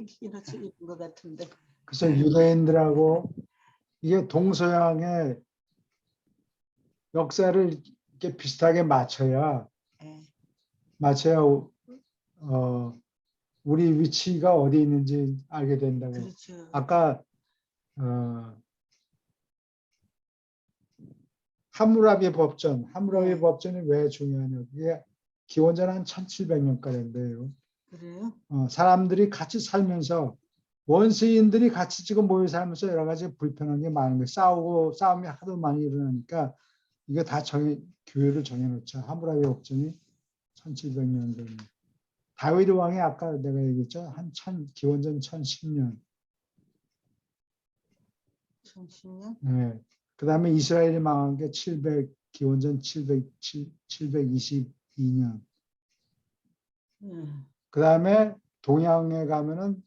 흰옷을 입은 것 같은데. 그래서 유대인들하고 이게 동서양의 역사를 이렇게 비슷하게 맞춰야 우리 위치가 어디 있는지 알게 된다고. 그렇죠. 아까 하무라비 법전이 왜 중요하냐? 그게 기원전 한 1700년까지인데요. 그래요? 사람들이 같이 살면서 원시인들이 같이 지금 모여 살면서 여러 가지 불편한 게 많은 거예요. 싸움이 하도 많이 일어나니까 이게 다 규율을 정해놓죠. 하무라비 법전이 1700년도에. 다윗 왕이 아까 내가 얘기했죠. 기원전 1010년. 1010년? 네. 그 다음에 이스라엘이 망한 게 기원전 722년. 그 다음에 동양에 가면은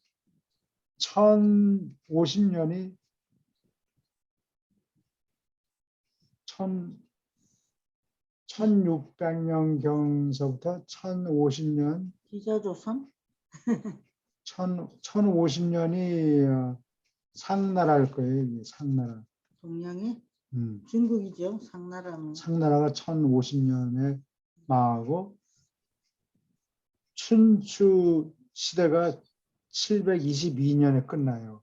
1050년이 1600년 경서부터 1050년 기자조선? 1050년이 상나라일 거예요. 상나라. 동양이? 중국이죠. 상나라는. 상나라가 1050년에 망하고 춘추 시대가 722년에 끝나요.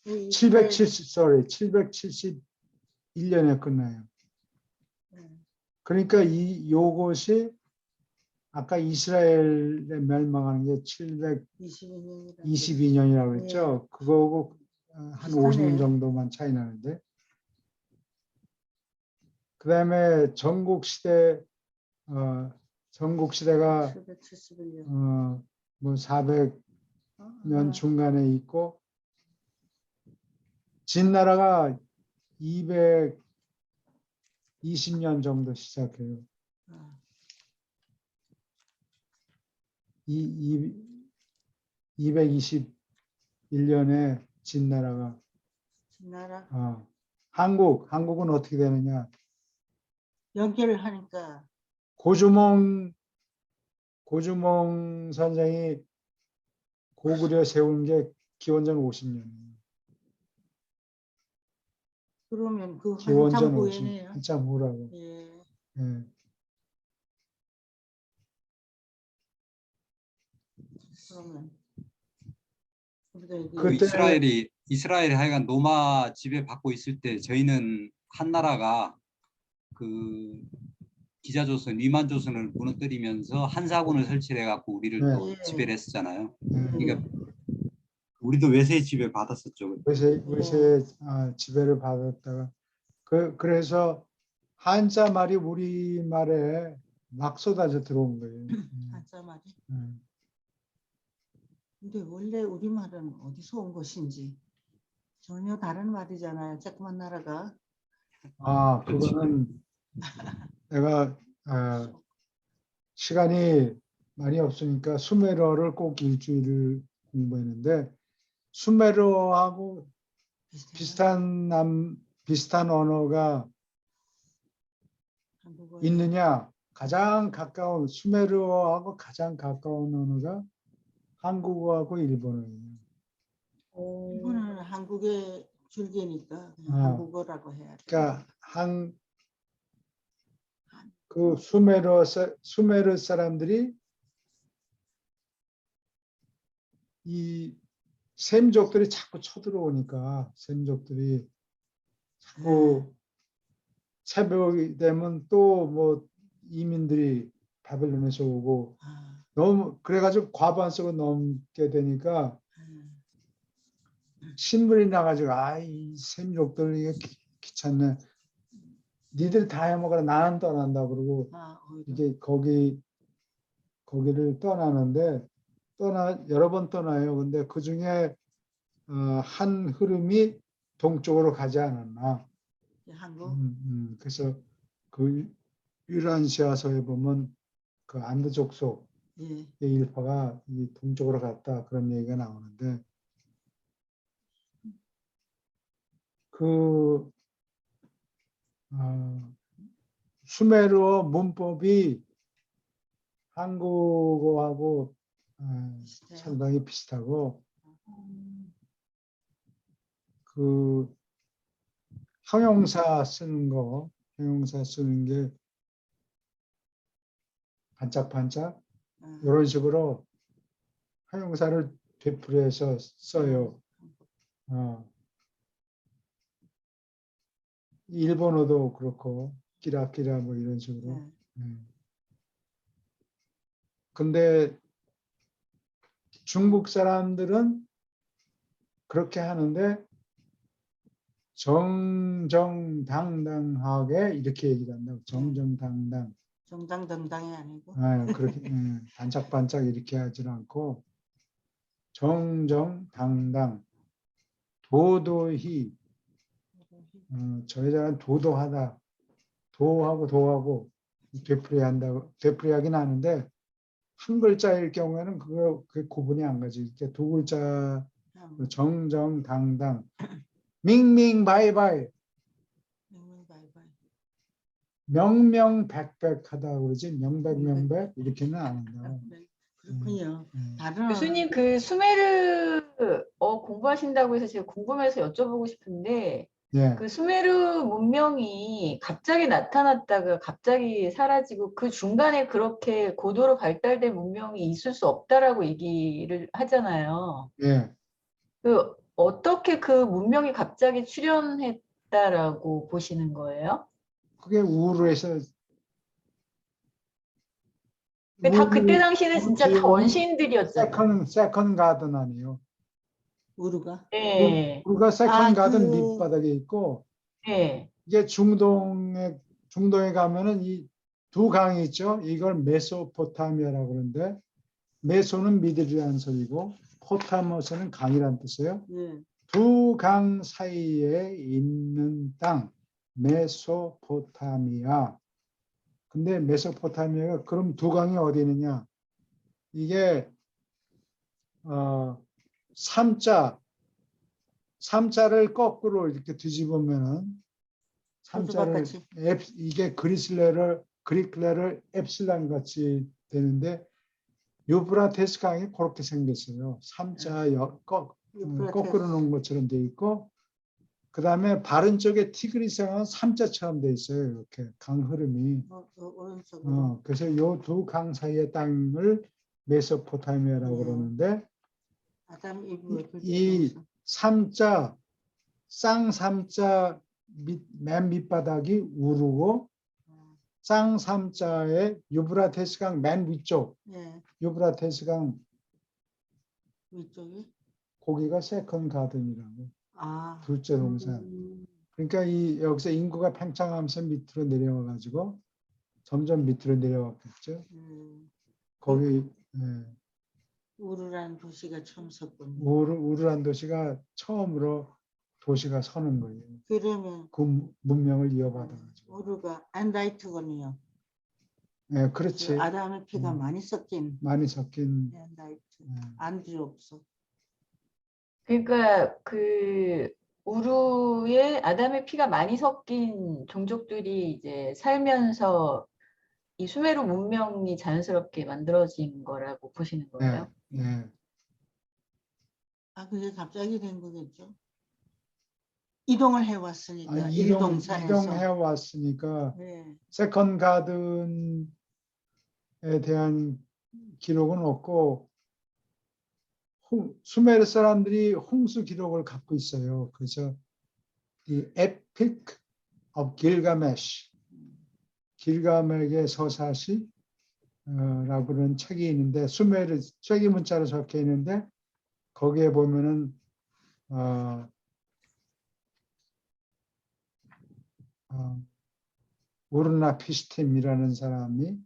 771년에 끝나요. 그러니까 요것이 아까 이스라엘에 멸망하는 게 722년이라고 했죠. 그거하고 한 50년 정도만 차이 나는데. 그 다음에 전국시대가 771년. 뭐 400년 중간에 있고, 진나라가 220년 정도 시작해요. 221년에 진나라. 한국은 어떻게 되느냐? 연결을 하니까 고주몽 선생이 고구려 세운 게 기원전 50년이에요. 그러면 그 기원전 한참 50, 후에네요. 한참 후라고. 그러면 그 이스라엘이 하여간 로마 지배 받고 있을 때 저희는 한 나라가 그 기자조선, 리만조선을 무너뜨리면서 한사군을 설치해 갖고 우리를 네. 또 지배를 했었잖아요. 네. 그러니까 우리도 외세의 지배 받았었죠. 외세 지배를 받았다가 그래서 한자 말이 우리 말에 막 쏟아져 들어온 거예요. 한자 말이. 근데 원래 우리 말은 어디서 온 것인지 전혀 다른 말이잖아요. 조그만 나라가. 그거는 내가 시간이 많이 없으니까 수메르어를 꼭 일주일을 공부했는데 수메르어하고 비슷한 언어가 한국어 있느냐? 가장 가까운 수메르어하고 가장 가까운 언어가 한국어하고 일본어예요. 이거는 한국의 줄기니까 그냥 한국어라고 해야 돼. 그러니까 그 수메르 사람들이 이 셈족들이 자꾸 쳐들어오니까 셈족들이 자꾸 새벽이 되면 또 뭐 이민들이 바벨론에서 오고 너무 그래가지고 과반석을 넘게 되니까 신문이 나가지고 이 셈족들 이게 귀찮네. 니들 다 해먹어라. 나는 떠난다. 그러고 이게 거기를 떠나는데 여러 번 떠나요. 근데 그 중에 한 흐름이 동쪽으로 가지 않았나. 한국. 그래서 그 유란시아서에 보면 그 안드 족속의 일파가 이 동쪽으로 갔다 그런 얘기가 나오는데 그 수메르어 문법이 한국어하고 상당히 비슷하고 그 형용사 쓰는 게 반짝반짝 이런 식으로 형용사를 되풀이해서 써요. 일본어도 그렇고 끼라끼라 뭐 이런 식으로. 근데 중국 사람들은 그렇게 하는데 정정당당하게 이렇게 얘기를 한다고. 정정당당. 정당당당이 아니고. 그렇게 반짝반짝 이렇게 하지 않고 정정당당 도도히 저 여자는 도도하다. 도하고 되풀이하긴 하는데 한 글자일 경우에는 그게 구분이 안 가지. 이렇게 두 글자 정정당당 밍밍바이바이 명명백백하다 그러지 명백명백 이렇게는 안 한다고. 그렇군요. 교수님 그 수메르어 공부하신다고 해서 제가 궁금해서 여쭤보고 싶은데 그 수메르 문명이 갑자기 나타났다가 갑자기 사라지고 그 중간에 그렇게 고도로 발달된 문명이 있을 수 없다라고 얘기를 하잖아요. 그 어떻게 그 문명이 갑자기 출현했다라고 보시는 거예요? 그게 우르에서 다 그때 당시에는 진짜 다 원시인들이었잖아요. 세컨 가든 아니에요. 우르가? 우르가 세컨 가든 밑바닥에 있고 이게 중동에 가면은 이 두 강이 있죠. 이걸 메소포타미아라고 그러는데 메소는 미들이라는 소리고 포타머스는 강이라는 뜻이에요. 두 강 사이에 있는 땅 메소포타미아. 근데 메소포타미아가 그럼 두 강이 어디 있느냐? 이게 삼자를 거꾸로 이렇게 뒤집으면은 이게 그리클레를 엡실론 같이 되는데 유브라테스 강이 그렇게 생겼어요. 삼자 거꾸로 놓은 것처럼 돼 있고 그 다음에 바른 쪽에 티그리스강은 삼자처럼 돼 있어요. 이렇게 강 흐름이. 그래서 이 두 강 사이의 땅을 메소포타미아라고 그러는데 이 삼자 쌍삼자 맨 밑바닥이 우르고 쌍삼자의 유브라테스강 맨 위쪽, 예, 유브라테스강 위쪽이. 거기가 세컨 가든이라고, 아, 둘째 동산. 그러니까 이 여기서 인구가 팽창하면서 밑으로 내려와가지고 점점 밑으로 내려왔겠죠. 거기 우르란 도시가 처음 섰군요. 우르란 도시가 처음으로 도시가 서는 거예요. 그러면 그 문명을 이어받아가지고. 우르가 안다이트군요. 네, 그렇지. 그 아담의 피가 많이 섞인 많이 섞인. 안다이트. 안주 없어. 그러니까 그 우루에 아담의 피가 많이 섞인 종족들이 이제 살면서 이 수메르 문명이 자연스럽게 만들어진 거라고 보시는 거예요? 네. 아, 그게 갑자기 된 거겠죠. 이동을 해왔으니까 이동해 일동산에서. 왔으니까 네. 세컨 가든에 대한 기록은 없고 수메르 사람들이 홍수 기록을 갖고 있어요. 그래서 이 에픽 of 길가메시, 길가메의 서사시 라고 하는 책이 있는데 수메르 쐐기 문자로 적혀 있는데 거기에 보면은 우르나피스팀이라는 사람이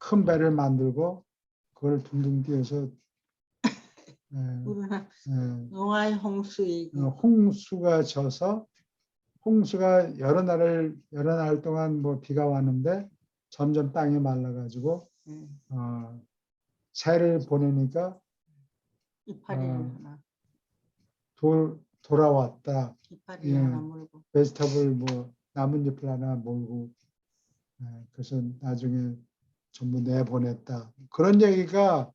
큰 배를 만들고 그걸 둥둥 띄어서 노아의 홍수 얘기. 홍수가 져서 홍수가 여러 날 동안 뭐 비가 왔는데 점점 땅이 말라가지고 새를 보내니까 이파리 하나. 돌아왔다. 이파리 하나 물고. 베지터블 뭐 나뭇잎을 하나 몰고 그래서 나중에 전부 내보냈다. 그런 얘기가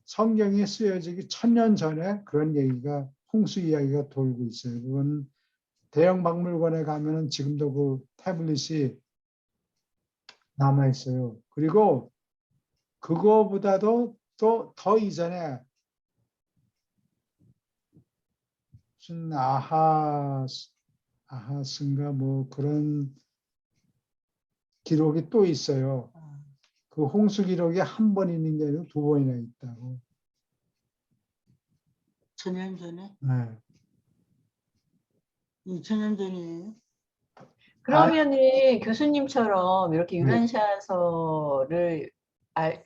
성경에 쓰여지기 1000년 전에 그런 얘기가 홍수 이야기가 돌고 있어요. 그건 대형 박물관에 가면은 지금도 그 태블릿이 남아 있어요. 그리고 그거보다도 또 더 이전에 무슨 아하스인가 뭐 그런 기록이 또 있어요. 그 홍수 기록이 한 번 있는 게 아니고 2번이나 있다고. 1000년 전에? 네. 2000년 전이에요? 그러면은 교수님처럼 이렇게 네. 유란샤서를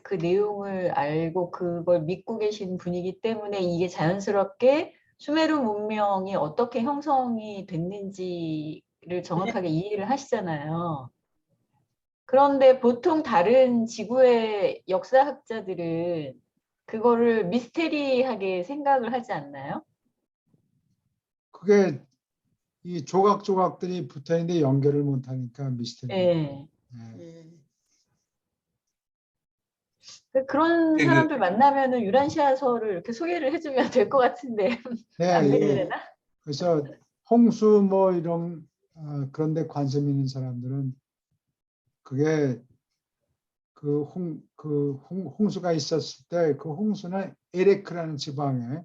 그 내용을 알고 그걸 믿고 계신 분이기 때문에 이게 자연스럽게 수메르 문명이 어떻게 형성이 됐는지를 정확하게 이해를 하시잖아요. 그런데 보통 다른 지구의 역사학자들은 그거를 미스테리하게 생각을 하지 않나요? 그게 이 조각조각들이 붙어 있는데 연결을 못 하니까 미스터리. 네. 예. 그런 사람들 만나면은 유란시아서를 이렇게 소개를 해주면 될 것 같은데 안 되려나? 그래서 홍수 뭐 이런 그런데 관심 있는 사람들은 그게 홍수가 있었을 때 그 홍수는 에레크라는 지방에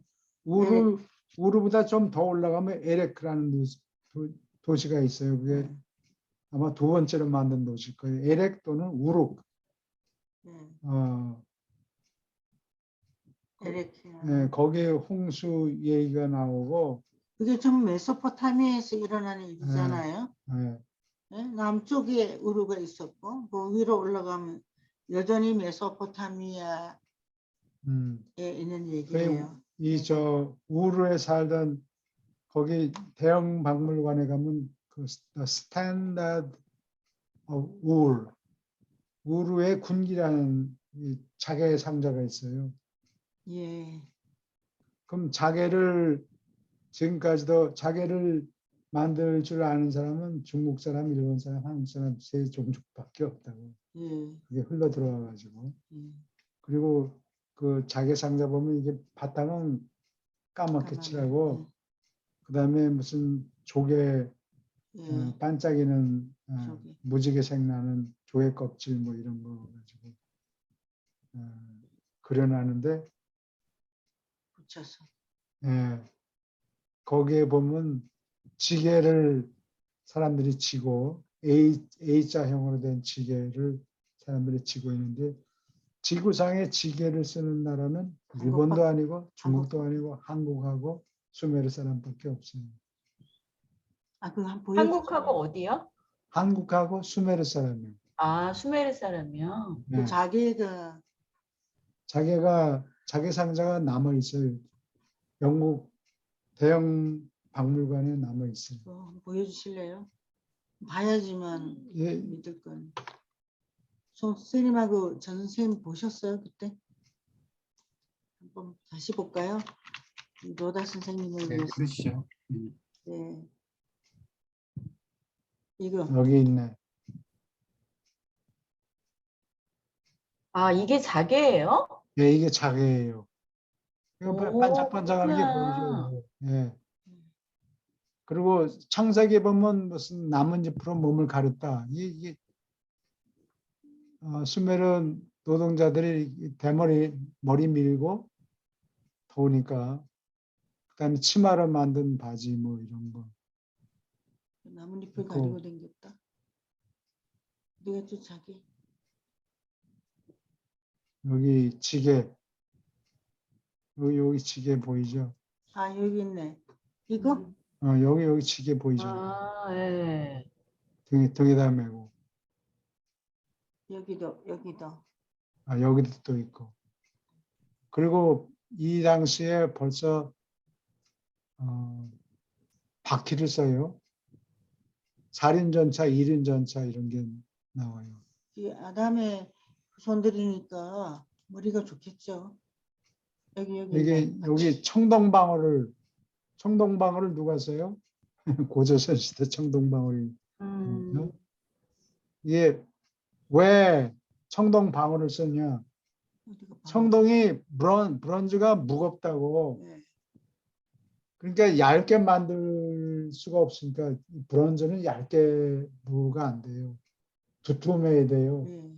우르보다 좀 더 올라가면 에레크라는 도시가 있어요. 그게 아마 2번째로 만든 도시일 거예요. 에렉 또는 우룩. 거기에 홍수 얘기가 나오고 그게 좀 메소포타미아에서 일어나는 일이잖아요. 네? 남쪽에 우르가 있었고 그 위로 올라가면 여전히 메소포타미아에 있는 얘기예요. 우르에 살던 거기 대형 박물관에 가면 그 스탠다드 우르의 군기라는 자개 상자가 있어요. 예. 그럼 지금까지도 자개를 만들 줄 아는 사람은 중국 사람, 일본 사람, 한국 사람 3종족밖에 없다고. 그게 흘러 들어와가지고. 그리고 그 자개 상자 보면 이게 바탕은 까맣게 칠하고 그다음에 무슨 조개 반짝이는 무지개색 나는 조개 껍질 뭐 이런 거 가지고 그려놨는데 붙여서. 거기에 보면 지게를 사람들이 지고 A자형으로 된 지게를 사람들이 지고 있는데 지구상에 지게를 쓰는 나라는 일본도 아니고 중국도 아니고 한국하고 수메르 사람밖에 없어요. 아, 그거 한번 보여주세요. 한국하고 어디요? 한국하고 수메르 사람이에요. 아, 수메르 사람이요. 그 네. 자기가 자기 상자가 남아 있어요. 영국 대형 박물관에 남아 있어요. 한번 보여주실래요? 봐야지만 예, 믿을 건. 선생님하고 전 선생님 보셨어요 그때? 한번 다시 볼까요? 노다 선생님을 네, 위해서. 그러시죠. 네. 이거 여기 있네. 아, 이게 자개예요? 예, 이게 자개예요. 이거 오, 반짝반짝하는 게 그렇구나. 보이죠. 예. 그리고 창세기에 보면 무슨 나뭇잎으로 몸을 가렸다. 이게 수메르 노동자들이 머리 밀고 더우니까 그다음에 치마를 만든 바지 뭐 이런 거. 나뭇잎을 있고. 가지고 댕겼다. 네가 또 자기. 여기 지게. 여기 지게 보이죠? 아 여기 있네. 이거? 여기 지게 보이죠? 아, 예. 등에다 메고. 여기도. 여기도 또 있고. 그리고 이 당시에 벌써 바퀴를 써요. 살인전차, 일인전차 이런 게 나와요. 이 아담의 손들이니까 머리가 좋겠죠. 여기 이게 있네. 여기 청동방울을 누가 써요? 고조선 시대 청동방울이. 이게 왜 청동방울을 썼냐? 어디가 방울? 청동이 브론즈가 무겁다고. 네. 그러니까 얇게 만들 수가 없으니까 브론즈는 얇게 무가 안 돼요. 두툼해야 돼요. 네.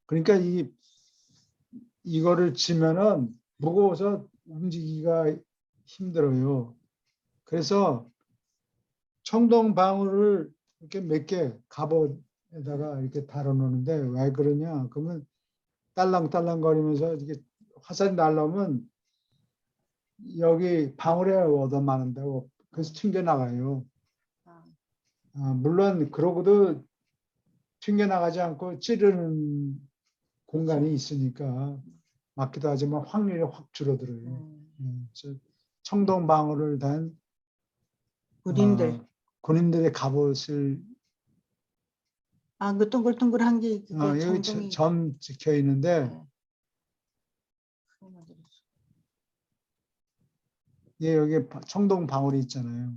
그러니까 이거를 치면은 무거워서 움직이기가 힘들어요. 그래서 청동방울을 이렇게 몇 개 갑옷에다가 이렇게 달아 놓는데 왜 그러냐? 그러면 딸랑딸랑거리면서 이렇게 화살이 날라오면 여기 방울에 얻어맞는다고 그래서 튕겨나가요. 물론 그러고도 튕겨나가지 않고 찌르는 공간이 있으니까 맞기도 하지만 확률이 확 줄어들어요. 그래서 청동방울을 단 군인들의 갑옷을 그 동글동글한 게 그거 여기 청동이. 점 찍혀 있는데 여기 청동방울이 있잖아요.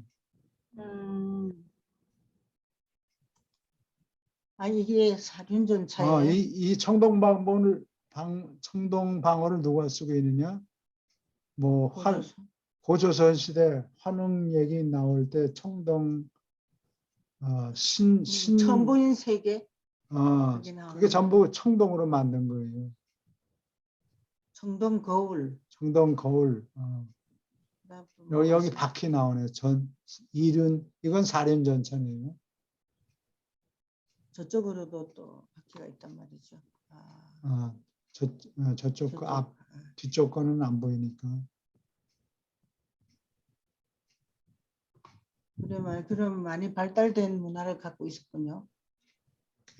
이게 사륜전차예요. 이 청동방울을 누가 쓰고 있느냐? 뭐 고조선 시대 환웅 얘기 나올 때 청동 천부인 세계. 그게 전부 청동으로 만든 거예요. 청동 거울. 청동 거울. 여기 바퀴 나오네. 이건 사륜전차네요. 저쪽으로도 또 바퀴가 있단 말이죠. 저쪽 뒤쪽 거는 안 보이니까. 그럼 많이 발달된 문화를 갖고 있었군요.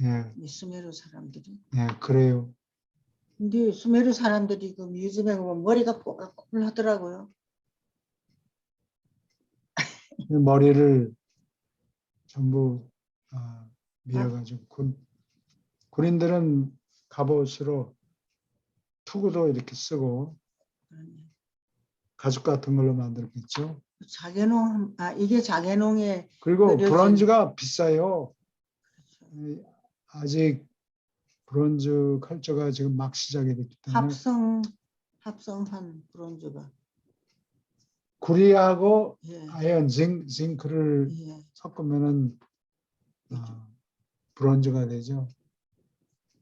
예. 이 수메르 사람들이. 예, 그래요. 근데 수메르 사람들이 그 뮤즈엄에 보면 머리가 꼬불꼬불하더라고요. 머리를 전부 밀어가지고 군인들은 갑옷으로 투구도 이렇게 쓰고 가죽 같은 걸로 만들었겠죠. 자개농 이게 자개농의 그리고 그려진- 브론즈가 비싸요. 그렇죠. 아직 브론즈 컬처가 지금 막 시작이 됐기 때문에 합성한 브론즈가 구리하고 예. 아연 징크를 예. 섞으면은 브론즈가 되죠.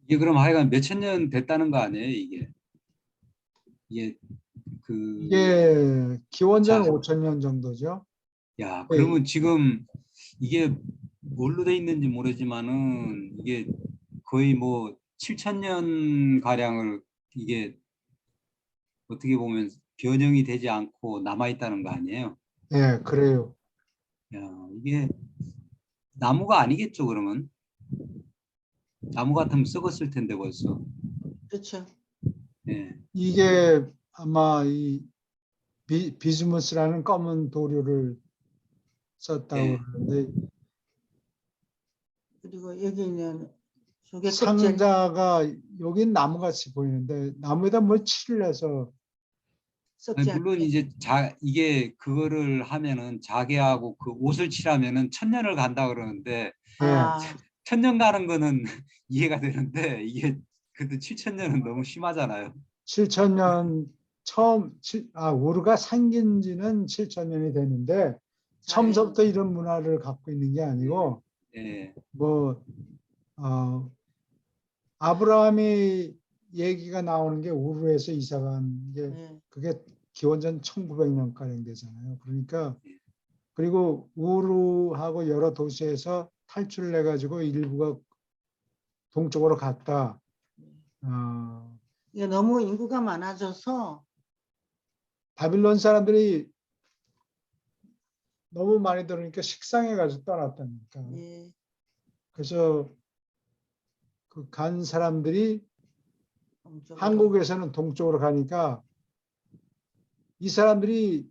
이게 그럼 하여간 몇천 년 됐다는 거 아니에요, 이게 그 이게 기원전 자. 5,000년 정도죠. 야, 그러면 지금 이게 뭘로 돼 있는지 모르지만은 이게 거의 뭐 7,000년 가량을 이게 어떻게 보면 변형이 되지 않고 남아 있다는 거 아니에요? 예, 그래요. 야, 이게 나무가 아니겠죠, 그러면? 나무 같으면 썩었을 텐데 벌써. 그렇죠. 예. 이게 아마 이 비스무스라는 검은 도료를 썼다고 예. 그러는데 그리고 여기는 조개 껍질 상자가 여긴 나무같이 보이는데 나무에다 뭘 칠을 해서 썩지 아니, 물론 않게. 이제 이게 그거를 하면은 자개하고 그 옷을 칠하면은 1,000년을 간다 그러는데 예, 아, 1,000년 가는 거는 이해가 되는데 이게 그래도 7,000년은 너무 심하잖아요. 7,000년 우르가 생긴 지는 7,000년이 되는데 처음부터 이런 문화를 갖고 있는 게 아니고 예. 뭐 아브라함이 얘기가 나오는 게 우르에서 이사 간 게 네. 그게 기원전 1900년 가량 되잖아요. 그러니까 그리고 우르하고 여러 도시에서 탈출을 해가지고 일부가 동쪽으로 갔다. 이게 너무 인구가 많아져서 바빌론 사람들이 너무 많이 들으니까 식상해가지고 떠났다니까. 예, 그래서 그 간 사람들이 동쪽으로. 한국에서는 동쪽으로 가니까 이 사람들이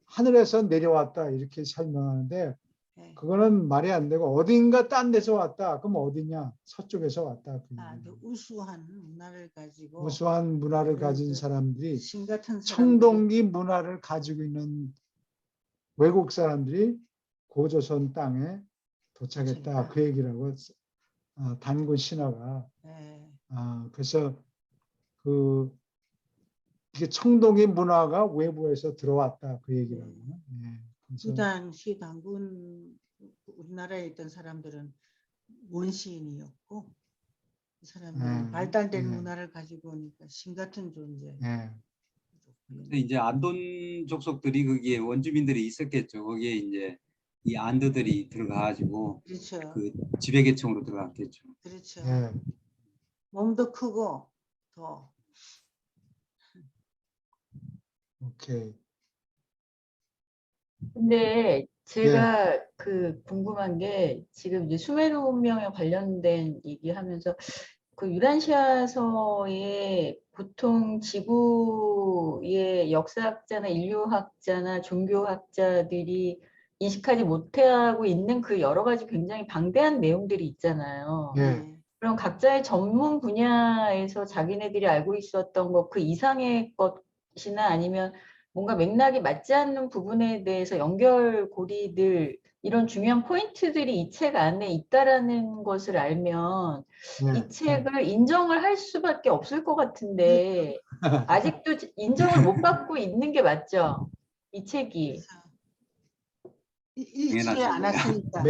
하늘에서 내려왔다 이렇게 설명하는데 예. 그거는 말이 안 되고 어딘가 딴 데서 왔다. 그럼 어디냐? 서쪽에서 왔다. 그 아, 그 우수한 문화를 가지고 우수한 문화를 가진 사람들이 신 같은 사람들이 청동기 문화를 가지고 있는 외국 사람들이 고조선 땅에 도착했다. 그 얘기라고 단군 신화가. 예. 그래서 그 이게 청동기 문화가 외부에서 들어왔다. 그 얘기라고. 예. 그 그래서 당시 단군 우리나라에 있던 사람들은 원시인이었고 그 사람들이 발달된 문화를 가지고 오니까 신 같은 존재. 근데 이제 안돈 족속들이 거기에 원주민들이 있었겠죠. 거기에 이제 이 안드들이 들어가가지고 그렇죠. 그 지배계층으로 들어갔겠죠. 그렇죠. 예. 몸도 크고 더 오케이. 근데 제가 그 궁금한 게 지금 이제 수메르 문명에 관련된 얘기하면서 그 유란시아서에 보통 지구의 역사학자나 인류학자나 종교학자들이 인식하지 못하고 있는 그 여러 가지 굉장히 방대한 내용들이 있잖아요. 예. 그럼 각자의 전문 분야에서 자기네들이 알고 있었던 것 그 이상의 것이나 아니면 뭔가 맥락이 맞지 않는 부분에 대해서 연결고리들 이런 중요한 포인트들이 이 책 안에 있다라는 것을 알면 이 책을 인정을 할 수밖에 없을 것 같은데 아직도 인정을 못 받고 있는 게 맞죠? 이 책이. 일치를 안 했으니까.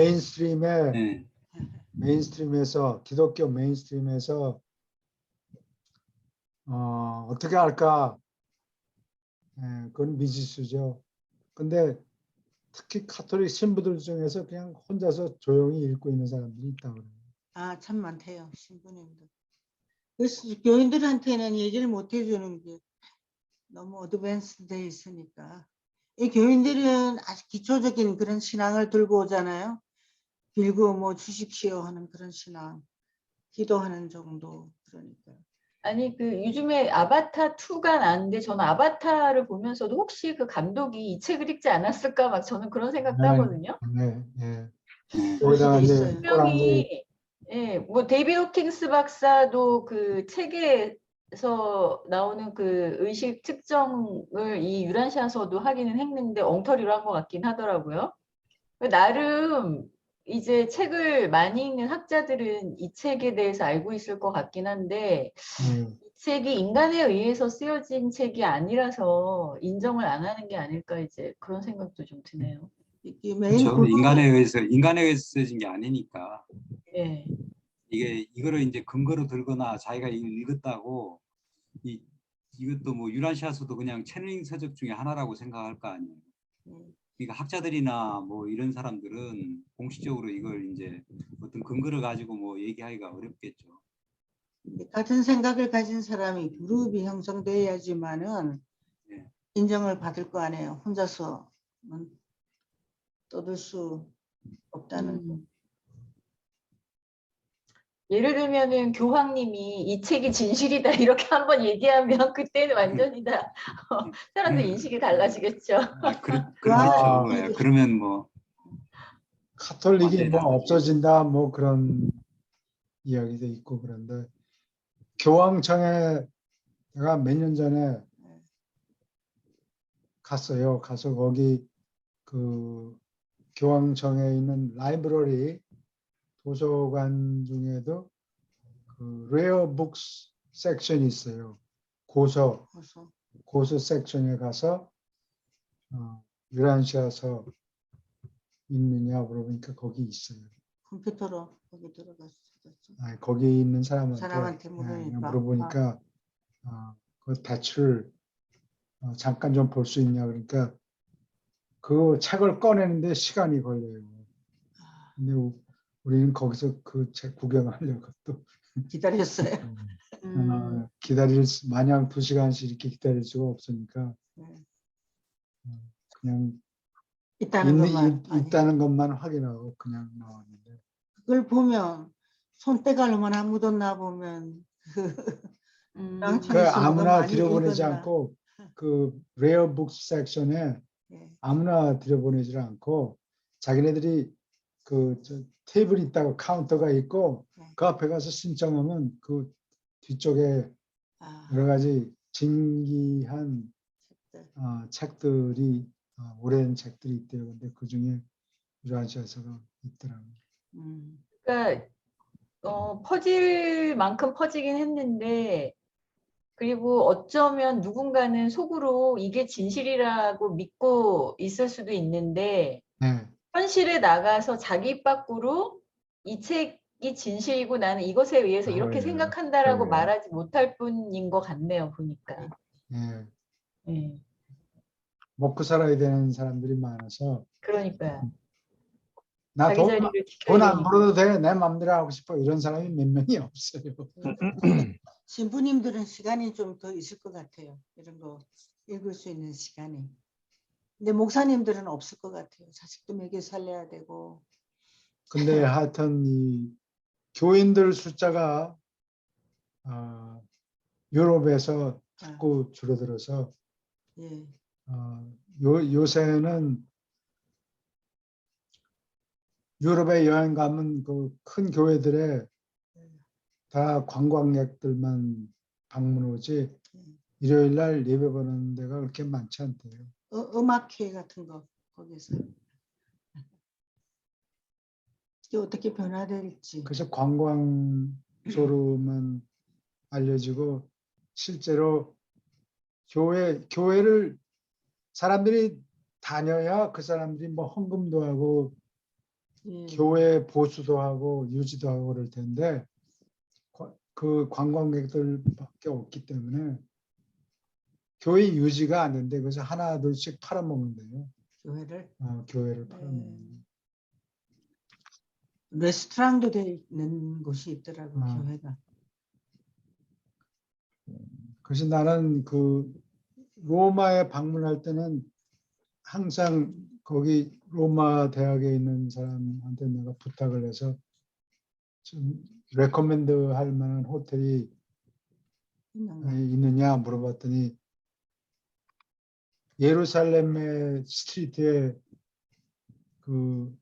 메인스트림에서 기독교 메인스트림에서 어떻게 할까? 그건 미지수죠. 근데 특히 카톨릭 신부들 중에서 그냥 혼자서 조용히 읽고 있는 사람들이 있다고 그래요. 아, 참 많대요. 신부님들. 그래서 교인들한테는 얘기를 못 해주는 게 너무 어드밴스 돼 있으니까. 이 교인들은 아주 기초적인 그런 신앙을 들고 오잖아요. 빌고 뭐 주십시오 하는 그런 신앙. 기도하는 정도. 그러니까. 아니 그 요즘에 아바타 2가 나왔는데 저는 아바타를 보면서도 혹시 그 감독이 이 책을 읽지 않았을까 막 저는 그런 생각도 하거든요. 거기다가 이제 분명히 뭐 데이비드 호킹스 박사도 그 책에서 나오는 그 의식 측정을 이 유란시아서도 하기는 했는데 엉터리로 한 것 같긴 하더라고요. 나름 이제 책을 많이 읽는 학자들은 이 책에 대해서 알고 있을 것 같긴 한데 이 책이 인간에 의해서 쓰여진 책이 아니라서 인정을 안 하는 게 아닐까 이제 그런 생각도 좀 드네요. 그렇죠. 인간에 의해서 쓰여진 게 아니니까. 예. 이거를 이제 근거로 들거나 자기가 읽었다고 이 이것도 뭐 유란시아서도 그냥 채널링 서적 중에 하나라고 생각할 거 아니에요. 네. 그러니까 학자들이나 뭐 이런 사람들은 공식적으로 이걸 이제 어떤 근거를 가지고 뭐 얘기하기가 어렵겠죠. 근데 같은 생각을 가진 사람이 그룹이 형성돼야지만은 예. 인정을 받을 거 아니에요. 혼자서는 떠들 수 없다는. 예를 들면은 교황님이 이 책이 진실이다 이렇게 한번 얘기하면 그때는 완전히 다 사람들 인식이 달라지겠죠. 그렇겠죠. 아, 예, 그러면 뭐 카톨릭이 완전히 뭐 달라지겠죠. 없어진다 뭐 그런 이야기도 있고 그런데 교황청에 내가 몇 년 전에 갔어요. 가서 거기 그 교황청에 있는 라이브러리 도서관 중에도 그 레어 북스 섹션이 있어요. 고서 섹션에 가서 유란시아서 있느냐 물어보니까 거기 있어요. 컴퓨터로 거기 들어갔어. 아니, 거기 있는 사람한테 사람한테 물으니까. 물어보니까 그 대출 잠깐 좀 볼 수 있냐 그러니까 그 책을 꺼내는데 시간이 걸려요. 근데 우리는 거기서 그 책 구경하려고 또 기다렸어요. 마냥 2시간씩 이렇게 기다릴 수가 없으니까 그냥 있다는 것만 확인하고 그냥 나왔는데 그걸 보면 손때가 얼마나 묻었나 보면 그 아무나 들여보내지 않고 그 레어 북 섹션에 아무나 들여보내지 않고 자기네들이 저 테이블이 있다고 카운터가 있고 그 앞에 가서 신청하면 그 뒤쪽에 여러 가지 진기한 책들이 오랜 책들이 있대요. 근데 그 중에 유란시아서가 있더라고요. 그러니까 퍼질 만큼 퍼지긴 했는데 그리고 어쩌면 누군가는 속으로 이게 진실이라고 믿고 있을 수도 있는데 네. 현실에 나가서 자기 입 밖으로 이 책이 진실이고 나는 이것에 의해서 이렇게 예, 생각한다라고 그래요. 말하지 못할 뿐인 것 같네요. 보니까. 예. 네. 먹고 살아야 되는 사람들이 많아서 그러니까요. 나 자기 돈 자리를 지켜야 안 되니까. 벌어도 돼. 내 맘대로 하고 싶어. 이런 사람이 몇 명이 없어요. 신부님들은 시간이 좀 더 있을 것 같아요. 이런 거 읽을 수 있는 시간이. 근데 목사님들은 없을 것 같아요. 자식도 먹여 살려야 되고. 근데 하여튼 이 교인들 숫자가 유럽에서 자꾸 줄어들어서 예. 요새는 유럽에 여행 가면 그 큰 교회들에 다 관광객들만 방문 오지 일요일 날 예배 보는 데가 그렇게 많지 않대요. 음악회 같은 거 거기서 이게 어떻게 변화될지. 그래서 관광소로만 알려지고 실제로 교회를 사람들이 다녀야 그 사람들이 뭐 헌금도 하고 교회 보수도 하고 유지도 하고 그럴 텐데 그 관광객들밖에 없기 때문에 교회 유지가 안 된대. 그래서 하나 둘씩 팔아먹는데요. 교회를 교회를 팔아먹는. 레스토랑도 돼 있는 곳이 있더라고 교회가. 그래서 나는 그 로마에 방문할 때는 항상 거기 로마 대학에 있는 사람한테 내가 부탁을 해서 좀 레코멘드 할 만한 호텔이 있느냐 물어봤더니 예루살렘의 스트리트에 그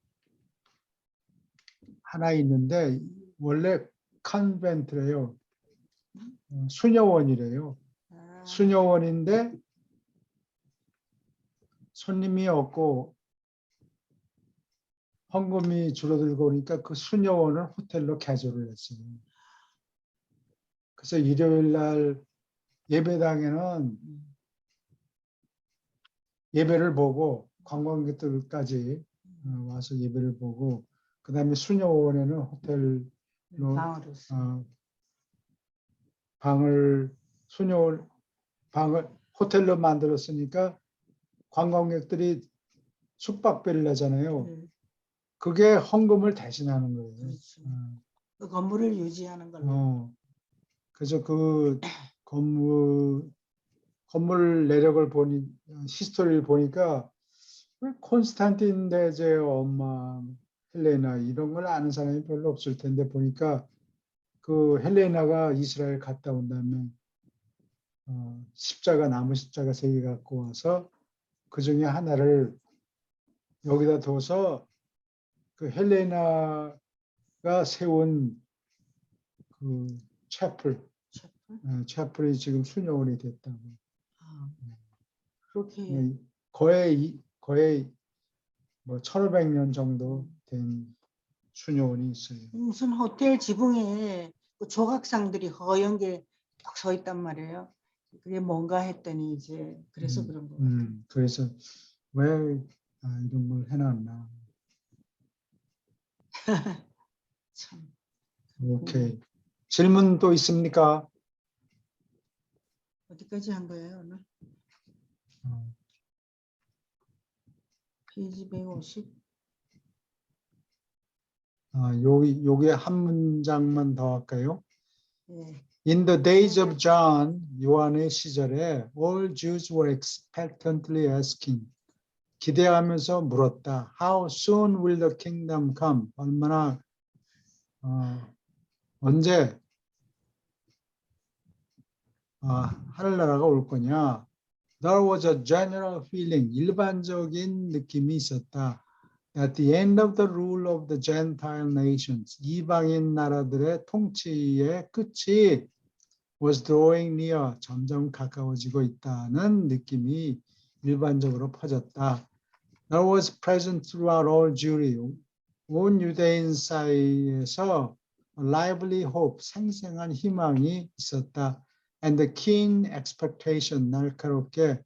하나 있는데 원래 컨벤트래요. 수녀원이래요. 수녀원인데 손님이 없고 헌금이 줄어들고 그러니까 그 수녀원을 호텔로 개조를 했어요. 그래서 일요일 날 예배당에는 예배를 보고 관광객들까지 와서 예배를 보고 그 다음에 수녀원에는 호텔로 방을 수녀원 방을 호텔로 만들었으니까 관광객들이 숙박비를 내잖아요. 그게 헌금을 대신하는 거예요. 그렇죠. 그 건물을 유지하는 걸로. 그래서 그 건물 내력을 보니 히스토리를 보니까 콘스탄틴 대제 엄마 헬레나 이런 걸 아는 사람이 별로 없을 텐데 보니까 그 헬레나가 이스라엘 갔다 온 다음에 나무 십자가 3개 갖고 와서 그 중에 하나를 여기다 둬서 그 헬레나가 세운 그 채플이 지금 수녀원이 됐다고. 그렇게 거의 뭐 1500년 정도 된 수녀원이 있어요. 무슨 호텔 지붕에 그 조각상들이 허연 게 딱 서 있단 말이에요. 그게 뭔가 했더니 이제 그래서 그런 거 같아요. 그래서 왜 이런 걸 해놨나. 참. 오케이. 질문 또 있습니까? 어디까지 한 거예요 오늘? 페이지 150. 요게 한 문장만 더 할까요? 네. In the days of John, 요한의 시절에 all Jews were expectantly asking, 기대하면서 물었다. How soon will the kingdom come? 얼마나 언제 하늘나라가 올 거냐? There was a general feeling, 일반적인 느낌이 있었다. At the end of the rule of the Gentile nations, 이방인 나라들의 통치의 끝이 was drawing near, 점점 가까워지고 있다는 느낌이 일반적으로 퍼졌다. There was present throughout all Jewry, 온 유대인 사이에서 a lively hope, 생생한 희망이 있었다. And the keen expectation, 날카롭게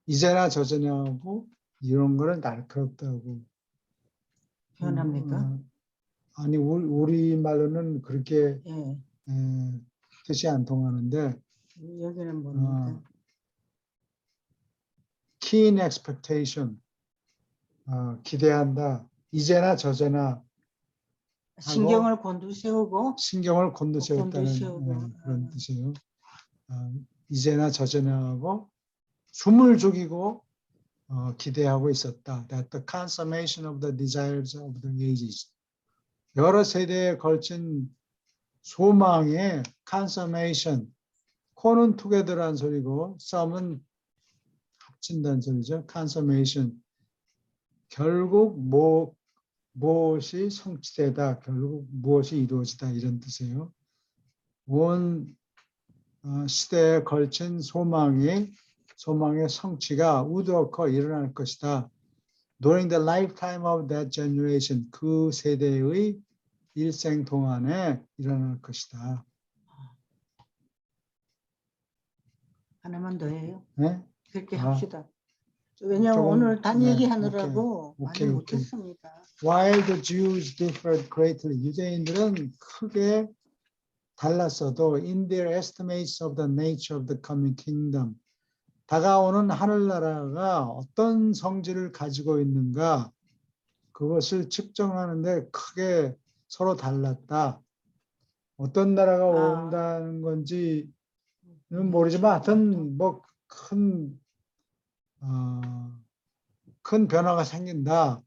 이제나 저제나 하고 이런 거를 날카롭다고 표현합니까? 아니 우리 말로는 그렇게 예. 뜻이 안 통하는데 여기는 뭡니까? keen expectation, 기대한다. 이제나 저제나 신경을 곤두세우고 신경을 곤두세웠다는 곤두세우고. 그런 뜻이에요. 이제나 저제나 하고 숨을 죽이고 기대하고 있었다. That the consummation of the desires of the ages. 여러 세대에 걸친 소망의 consummation. 코는 together란 소리고 sum은 합친다는 소리죠. consummation. 결국 무엇이 성취되다. 결국 무엇이 이루어지다 이런 뜻이에요. 온 시대에 걸친 소망의 성취가 would occur, 일어날 것이다. During the lifetime of that generation, 그 세대의 일생 동안에 일어날 것이다. 하나만 더 해요. 네? 그렇게 합시다. 왜냐하면 조금, 오늘 단 네, 얘기하느라고 많이 오케이. 못했습니다. While the Jews differed greatly, 유대인들은 크게 달랐어도 in their estimates of the nature of the coming kingdom, 다가오는 하늘나라가 어떤 성질을 가지고 있는가 그것을 측정하는데 크게 서로 달랐다. 어떤 나라가 온다는 건지는 모르지만 하여튼 뭐 큰 변화가 생긴다.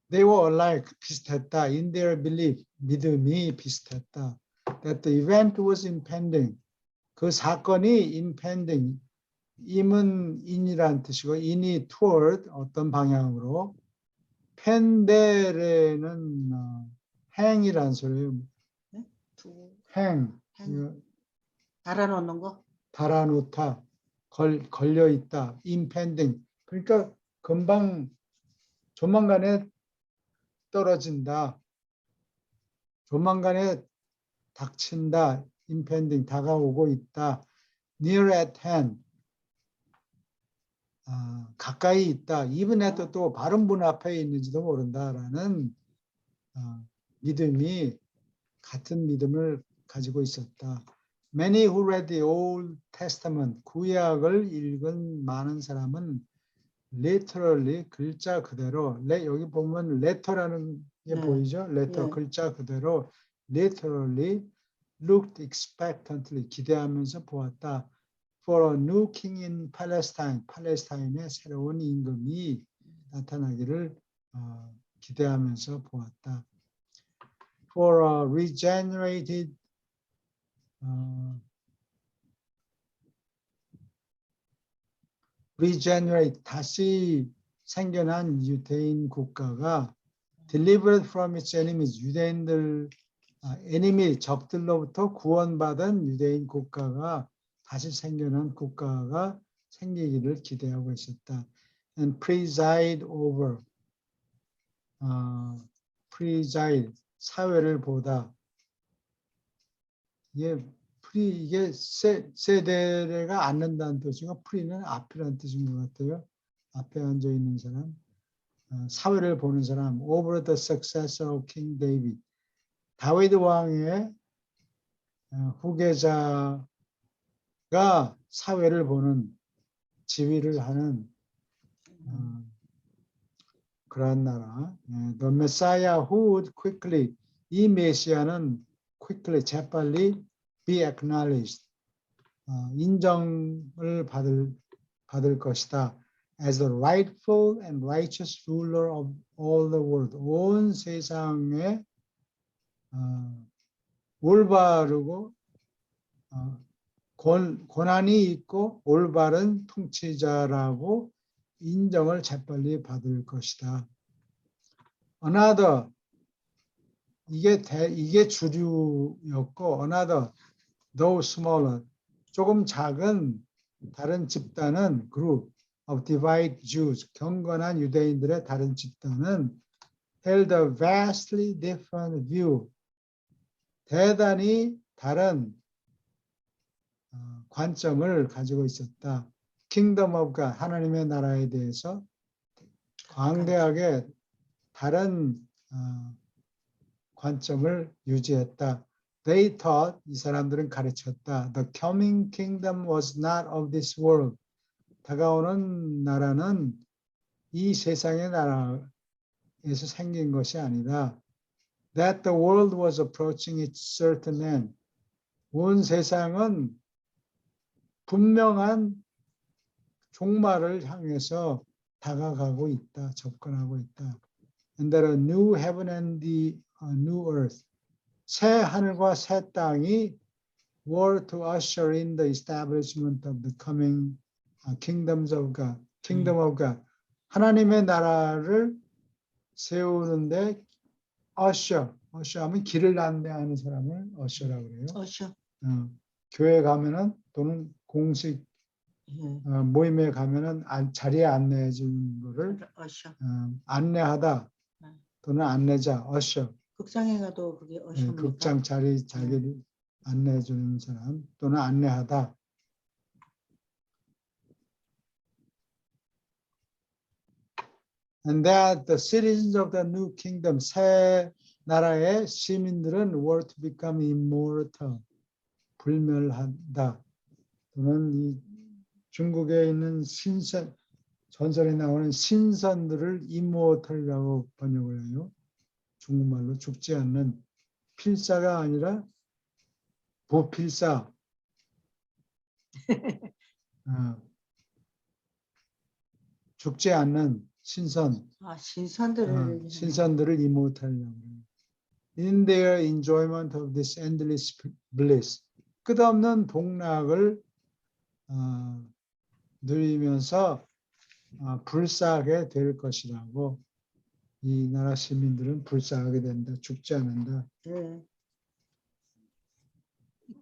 They were alike, 비슷했다. In their belief, 믿음이 비슷했다. That the event was impending. 그 사건이 impending, im은 in이라는 뜻이고 in이 toward, 어떤 방향으로, pendere는 행이라는 소리예요. 네? 행. 달아놓는 거? 달아놓다, 걸려있다, impending. 그러니까 금방 조만간에 떨어진다. 조만간에 닥친다. impending, 다가오고 있다. near at hand, 가까이 있다. even at 또 바른 분 앞에 있는지도 모른다라는 믿음이 같은 믿음을 가지고 있었다. Many who read the Old Testament, 구약을 읽은 많은 사람은 literally 글자 그대로, 여기 보면 letter라는 게 네. 보이죠? letter 네. 글자 그대로 literally looked expectantly 기대하면서 보았다. For a new king in Palestine, 팔레스타인의 새로운 임금이 나타나기를 기대하면서 보았다. For a regenerated regenerate 다시 생겨난 유대인 국가가 delivered from its enemies 유대인들 enemy 적들로부터 구원받은 유대인 국가가 다시 생겨난 국가가 생기기를 기대하고 있었다. And preside over preside 사회를 보다 이게 세대가 앉는다는 뜻이고 프리는 앞이라는 뜻인 것 같아요. 앞에 앉아 있는 사람, 사회를 보는 사람. Over the success of King David. 다윗 왕의 후계자가 사회를 보는 지휘를 하는 그런 나라. The Messiah who would quickly 이 메시아는 quickly 재빨리 be acknowledged 인정을 받을 것이다. As the rightful and righteous ruler of all the world 온 세상의 올바르고 권한이 있고 올바른 통치자라고 인정을 재빨리 받을 것이다. Another 이게 주류였고 another though smaller 조금 작은 다른 집단은 group of divided Jews 경건한 유대인들의 다른 집단은 held a vastly different view 대단히 다른 관점을 가지고 있었다. Kingdom of God 하나님의 나라에 대해서 광대하게 다른 관점을 유지했다. They taught 이 사람들은 가르쳤다. The coming kingdom was not of this world. 다가오는 나라는 이 세상의 나라에서 생긴 것이 아니다. That the world was approaching its certain end. 온 세상은 분명한 종말을 향해서 다가가고 있다. 접근하고 있다. And that a new heaven and the new earth. 새 하늘과 새 땅이 were to usher in the establishment of the coming kingdoms of God. Kingdom of God. 하나님의 나라를 세우는데 usher 하면 길을 안내하는 사람을 usher라고 그래요. 어셔. 교회 가면은 또는 공식 모임에 가면은 자리에 안내해 주는 거를 어셔. 안내하다 또는 안내자 usher. 극장에 가도 그게 어셔입니까? 극장 자리를 안내해 주는 사람 또는 안내하다. And that the citizens of the new kingdom, 새 나라의 시민들은 were to become immortal, 불멸한다. 또는 이 중국에 있는 전설에 나오는 신선들을 immortal이라고 번역을 해요. 중국말로 죽지 않는 필사가 아니라 부필사. 죽지 않는 신선. 신선들을 immortal이라고 해요. In their enjoyment of this endless bliss. 끝없는 복락을 누리면서 불사하게 될 것이라고 이 나라 시민들은 불사하게 된다. 죽지 않는다. 네.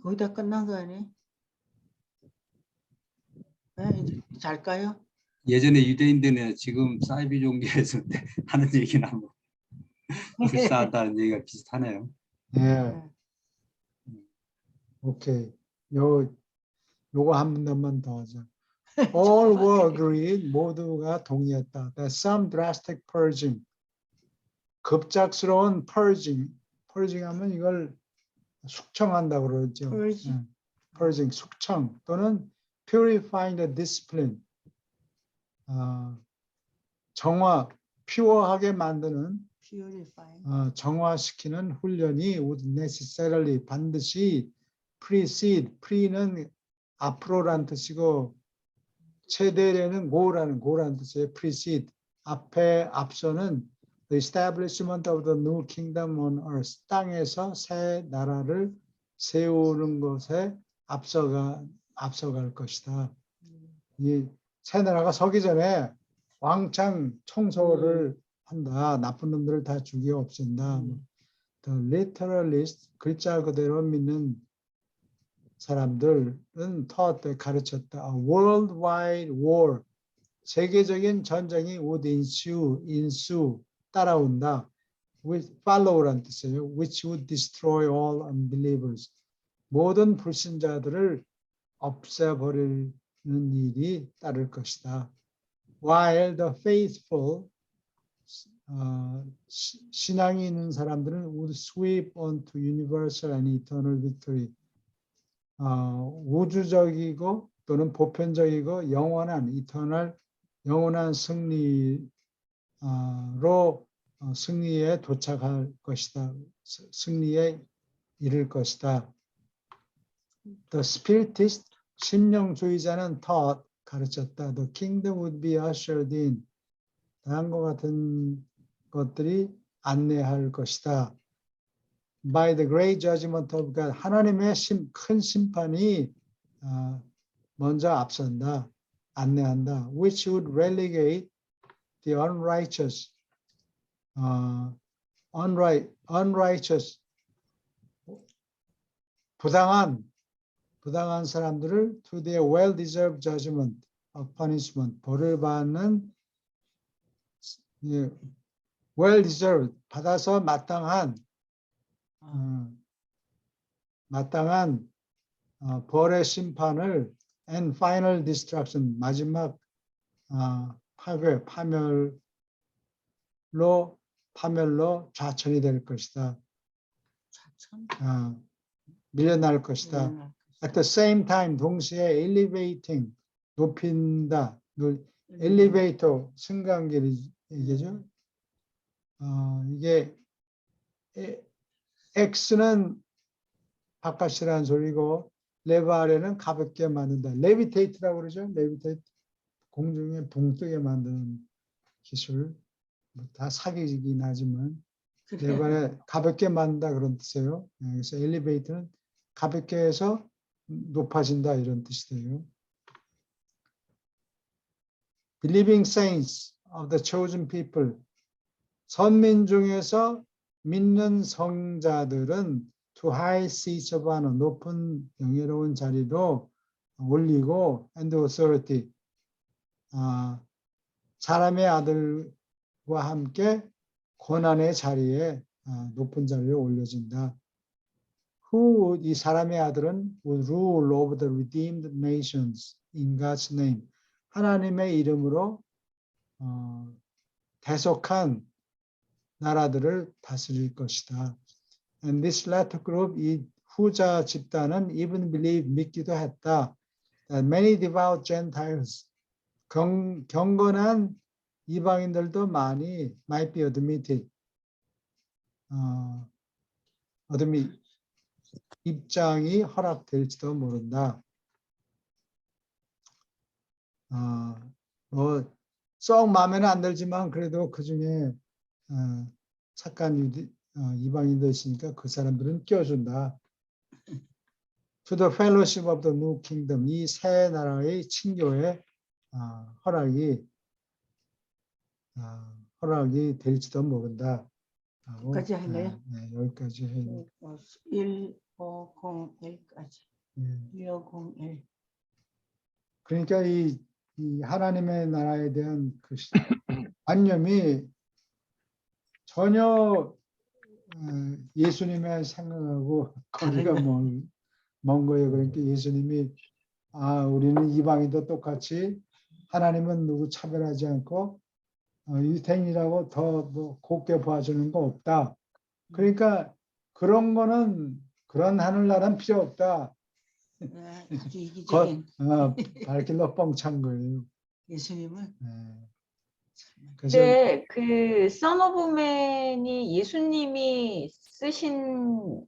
거의 다 끝난 거 아니에요? 네, 이제 잘까요? 예전에 유대인들은 지금 사이비 종교에서 하는 얘기나 뭐 불사하다는 얘기가 비슷하네요. 네. 오케이. 요거 한 번만 더 하자. All were agreed, 모두가 동의했다. That some drastic purging, 급작스러운 purging 하면 이걸 숙청한다고 그러죠. purging, 숙청 또는 purifying the discipline, 정화, 퓨어하게 만드는 purifying. 정화시키는 훈련이 would necessarily 반드시 precede, pre는 앞으로란 뜻이고 최대례는 고라는 뜻이에요. precede, 앞서는 the establishment of the new kingdom on earth, 땅에서 새 나라를 세우는 것에 앞서갈 것이다. 이 새 나라가 서기 전에 왕창 청소를 한다. 나쁜 놈들을 다 죽여 없앤다. The literalist, 글자 그대로 믿는 사람들은 taught, 가르쳤다. A worldwide war, 세계적인 전쟁이 would ensue, 따라온다. With follow란 뜻이에요. Which would destroy all unbelievers, 모든 불신자들을 없애버리는 일이 따를 것이다. While the faithful, 신앙이 있는 사람들은 would sweep onto universal and eternal victory, 우주적이고 또는 보편적이고 영원한 승리로 승리에 도착할 것이다. 승리에 이를 것이다. The spiritist, 심령주의자는 taught, 가르쳤다. The kingdom would be ushered in, 다음과 같은 것들이 안내할 것이다. By the great judgment of God, 하나님의 큰 심판이 먼저 앞선다, 안내한다. Which would relegate the unrighteous, unrighteous, 부당한 사람들을 to their well-deserved judgment of punishment, 벌을 받는, well-deserved, 받아서 마땅한 벌의 심판을 and final destruction, 마지막 파멸로 좌천이 될 것이다. 밀려날 것이다. At the same time, 동시에 elevating, 높인다. 엘리베이터, 승강기죠. 이게 X는 바깥이라는 소리고 레바레는 가볍게 만든다. 레비테이트라고 그러죠. 레비테이트, 공중에 붕 뜨게 만드는 기술. 다 사기이긴 하지만 레바레 가볍게 만든다 그런 뜻이에요. 그래서 엘리베이터는 가볍게 해서 높아진다 이런 뜻이 돼요. Believing saints of the chosen people, 선민 중에서 믿는 성자들은 to high seats of honor, 높은 영예로운 자리로 올리고 and authority, 사람의 아들과 함께 고난의 자리에, 높은 자리에 올려진다. Who, 이 사람의 아들은 would rule over the redeemed nations in God's name, 하나님의 이름으로 대속한 나라들을 다스릴 것이다. And this latter group, 이 후자 집단은 even believe, 믿기도 했다. That many devout Gentiles, 경건한 이방인들도 많이 might be admitted, 입장이 허락될지도 모른다. 썩 마음에는 안 들지만 그래도 그 중에 착한 이방인도 있으니까 그 사람들은 껴준다. To the fellowship of the new kingdom, 이 새 나라의 친교에 허락이 될지도 모른다. 여기까지 할래요? 네, 여기까지 해요. 1501까지. 1501. 그러니까 이 하나님의 나라에 대한 그 관념이 전혀 예수님의 생각하고 거리가 먼 거예요. 그러니까 예수님이 우리는 이방인도 똑같이 하나님은 누구 차별하지 않고 유태인이라고 더 뭐 곱게 봐주는 거 없다. 그러니까 그런 거는, 그런 하늘나라는 필요 없다. 아주 이기적인 발길로 뻥찬 거예요. 예수님을. 네. 그래서 근데 그 썬오브맨이 예수님이 쓰신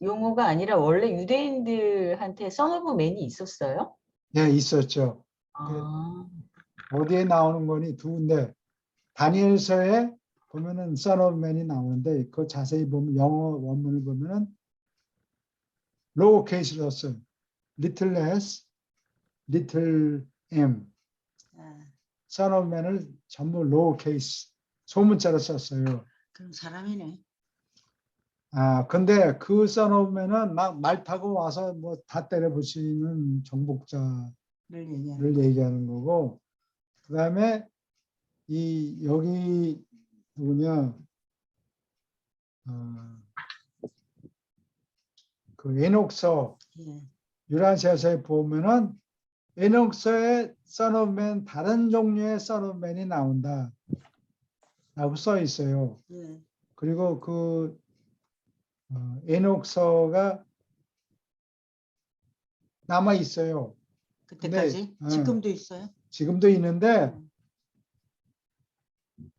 용어가 아니라 원래 유대인들한테 썬오브맨이 있었어요? 네, 있었죠. 아, 어디에 나오는 거니 두군데 다니엘서에 보면은 Son of Man이 나오는데 그 자세히 보면 영어 원문을 보면은 로우 케이스로 써요. Little s, little m. 아, Son of Man을 전부 로우 케이스 소문자로 썼어요. 그럼 사람이네. 근데 그 Son of Man은 막 말 타고 와서 뭐 다 때려 부시는 정복자를 를 얘기하는 얘기하는 거고, 그 다음에 여기 누구냐, 그 에녹서 예. 유란시아서에 보면은 에녹서에 Son of Man 다른 종류의 Son of Man이 나온다 라고 써 있어요. 예. 그리고 그 에녹서가 남아 있어요. 그때까지 근데, 지금도 있어요. 지금도 있는데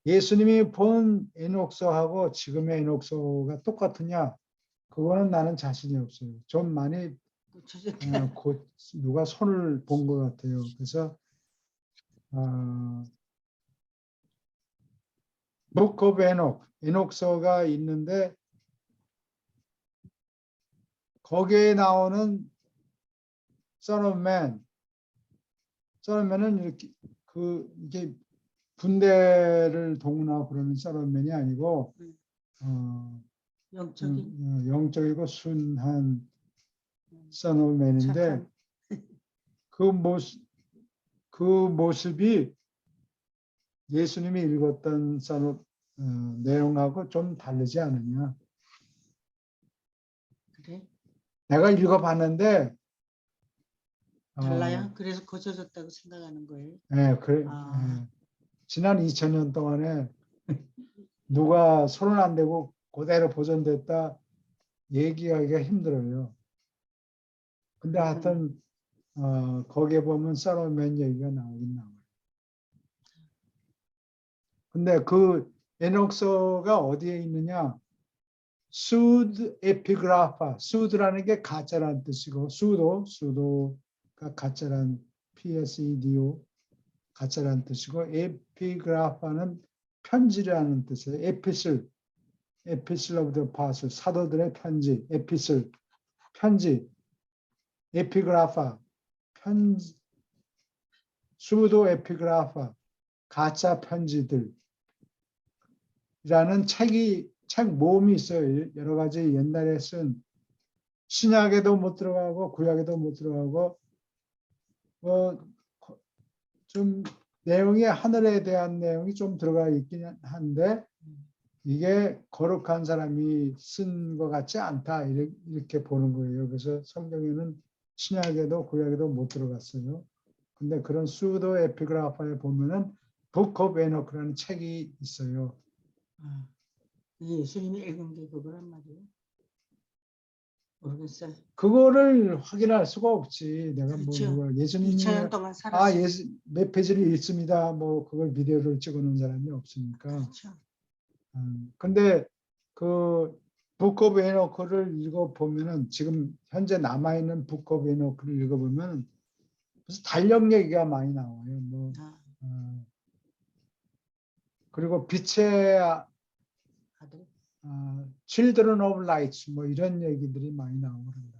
예수님이 본 에녹서하고 지금의 에녹서가 똑같으냐? 그거는 나는 자신이 없어요. 좀 많이 곧 누가 손을 본 것 같아요. 그래서 Book of Enoch, 에녹서가 있는데 거기에 나오는 Son of Man, Son of Man은 이렇게 이게 군대를 동원하고 그러는 Son of Man이 아니고 영적인 영적이고 순한 Son of Man인데 착한. 그 모습이 예수님이 읽었던 내용하고 좀 다르지 않느냐. 그래? 내가 읽어봤는데 달라요? 그래서 고쳐졌다고 생각하는 거예요. 네, 그래, 아. 지난 2000년 동안에 누가 손을 안 대고 그대로 보존됐다 얘기하기가 힘들어요. 근데 하여튼 거기에 보면 썰어맨 얘기가 나오긴 나와요. 근데 그 에녹서가 어디에 있느냐? 수드 에피그라파, 수드라는 게 가짜라는 뜻이고 수도가 가짜란 PSEDO 가짜라는 뜻이고 에피그라파는 편지라는 뜻이에요. 에피슬 오브 더 파슬, 사도들의 편지, 에피슬 편지, 에피그라파 편지, 수도 에피그라파 가짜 편지들이라는 책 모음이 있어요. 여러 가지 옛날에 쓴 신약에도 못 들어가고 구약에도 못 들어가고 좀 내용이 하늘에 대한 내용이 좀 들어가 있긴 한데 이게 거룩한 사람이 쓴 것 같지 않다 이렇게 보는 거예요. 그래서 성경에는 신약에도 구약에도 못 들어갔어요. 근데 그런 수도 에피그라파에 보면은 Book of Enoch라는 책이 있어요. 예수님이 읽은 게 그거란 말이에요. 모르겠어요. 그거를 확인할 수가 없지. 내가 그렇죠. 뭐 예수님이 2000년 동안 살았어요. 몇 페이지를 읽습니다. 뭐 그걸 비디오를 찍어놓은 사람이 없으니까. 그렇죠. 근데 그 Book of Enoch를 읽어보면은 지금 현재 남아있는 Book of Enoch를 읽어보면 무슨 달력 얘기가 많이 나와요. 뭐 그리고 빛의 아들. Children of Light 뭐 이런 얘기들이 많이 나오고 그런다.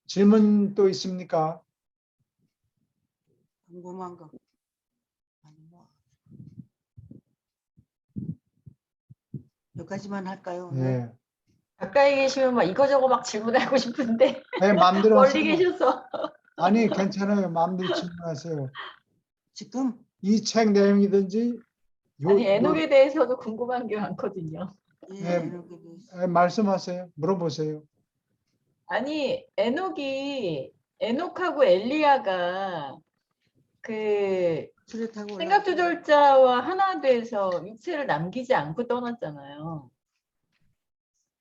질문 또 있습니까? 궁금한 거. 아니 뭐 여기까지만 할까요? 네. 가까이 계시면 막 이거저거 막 질문하고 싶은데 네, 마음대로 멀리 하세요. 계셔서. 아니, 괜찮아요. 마음대로 질문하세요. 지금 이 책 내용이든지 아니 에녹에 대해서도 궁금한 게 많거든요. 예, 네. 이렇게 돼 있어요. 말씀하세요. 물어보세요. 아니 에녹하고 엘리야가 그 줄에 타고 생각 조절자와 하나 돼서 육체를 남기지 않고 떠났잖아요.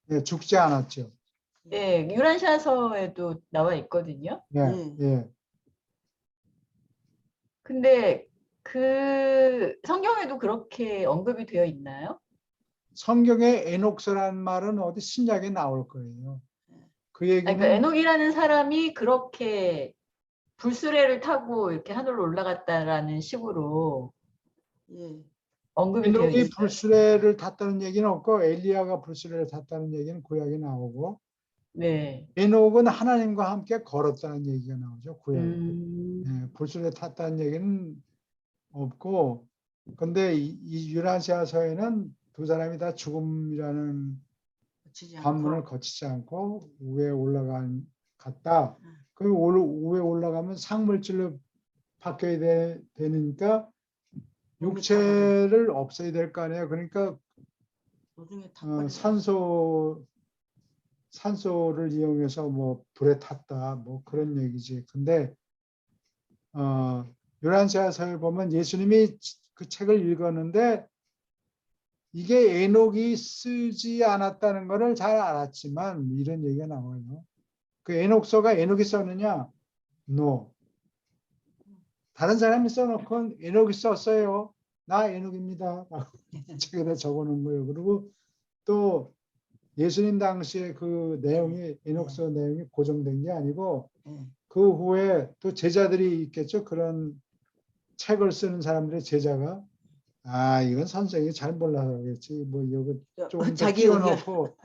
네, 죽지 않았죠. 예, 유란샤서에도 나와 있거든요. 예, 예. 근데 그 성경에도 그렇게 언급이 되어 있나요? 성경에 에녹스라는 말은 어디 신약에 나올 거예요. 그 아니, 얘기는 그 에녹이라는 사람이 그렇게 불수레를 타고 이렇게 하늘로 올라갔다라는 식으로 예. 언급이 되어 에녹이 있어요. 불수레를 탔다는 얘기는 없고 엘리야가 불수레를 탔다는 얘기는 구약에 나오고 네. 에녹은 하나님과 함께 걸었다는 얘기가 나오죠. 구약에. 음, 예, 불수레 탔다는 얘기는 없고 근데 이 유라시아서에는 두 사람이 다 죽음이라는 거치지 관문을 않고. 거치지 않고 위에 갔다. 그 위에 올라가면 상물질로 바뀌어야 되니까 몸이 육체를 없애야 될 거 아니에요. 그러니까 도중에 다 버려. 산소를 이용해서 뭐 불에 탔다 뭐 그런 얘기지. 근데 요란시아서에 보면 예수님이 그 책을 읽었는데 이게 에녹이 쓰지 않았다는 것을 잘 알았지만 이런 얘기가 나와요. 그 에녹서가 에녹이 썼느냐? No. 다른 사람이 써놓고 에녹이 썼어요. 나 에녹입니다. 책에다 적어놓은 거예요. 그리고 또 예수님 당시에 그 내용이 에녹서 내용이 고정된 게 아니고 예. 그 후에 또 제자들이 있겠죠. 그런 책을 쓰는 사람들의 제자가 이건 선생이 잘 몰라서겠지. 뭐 이거 조금 더 자기 끼워놓고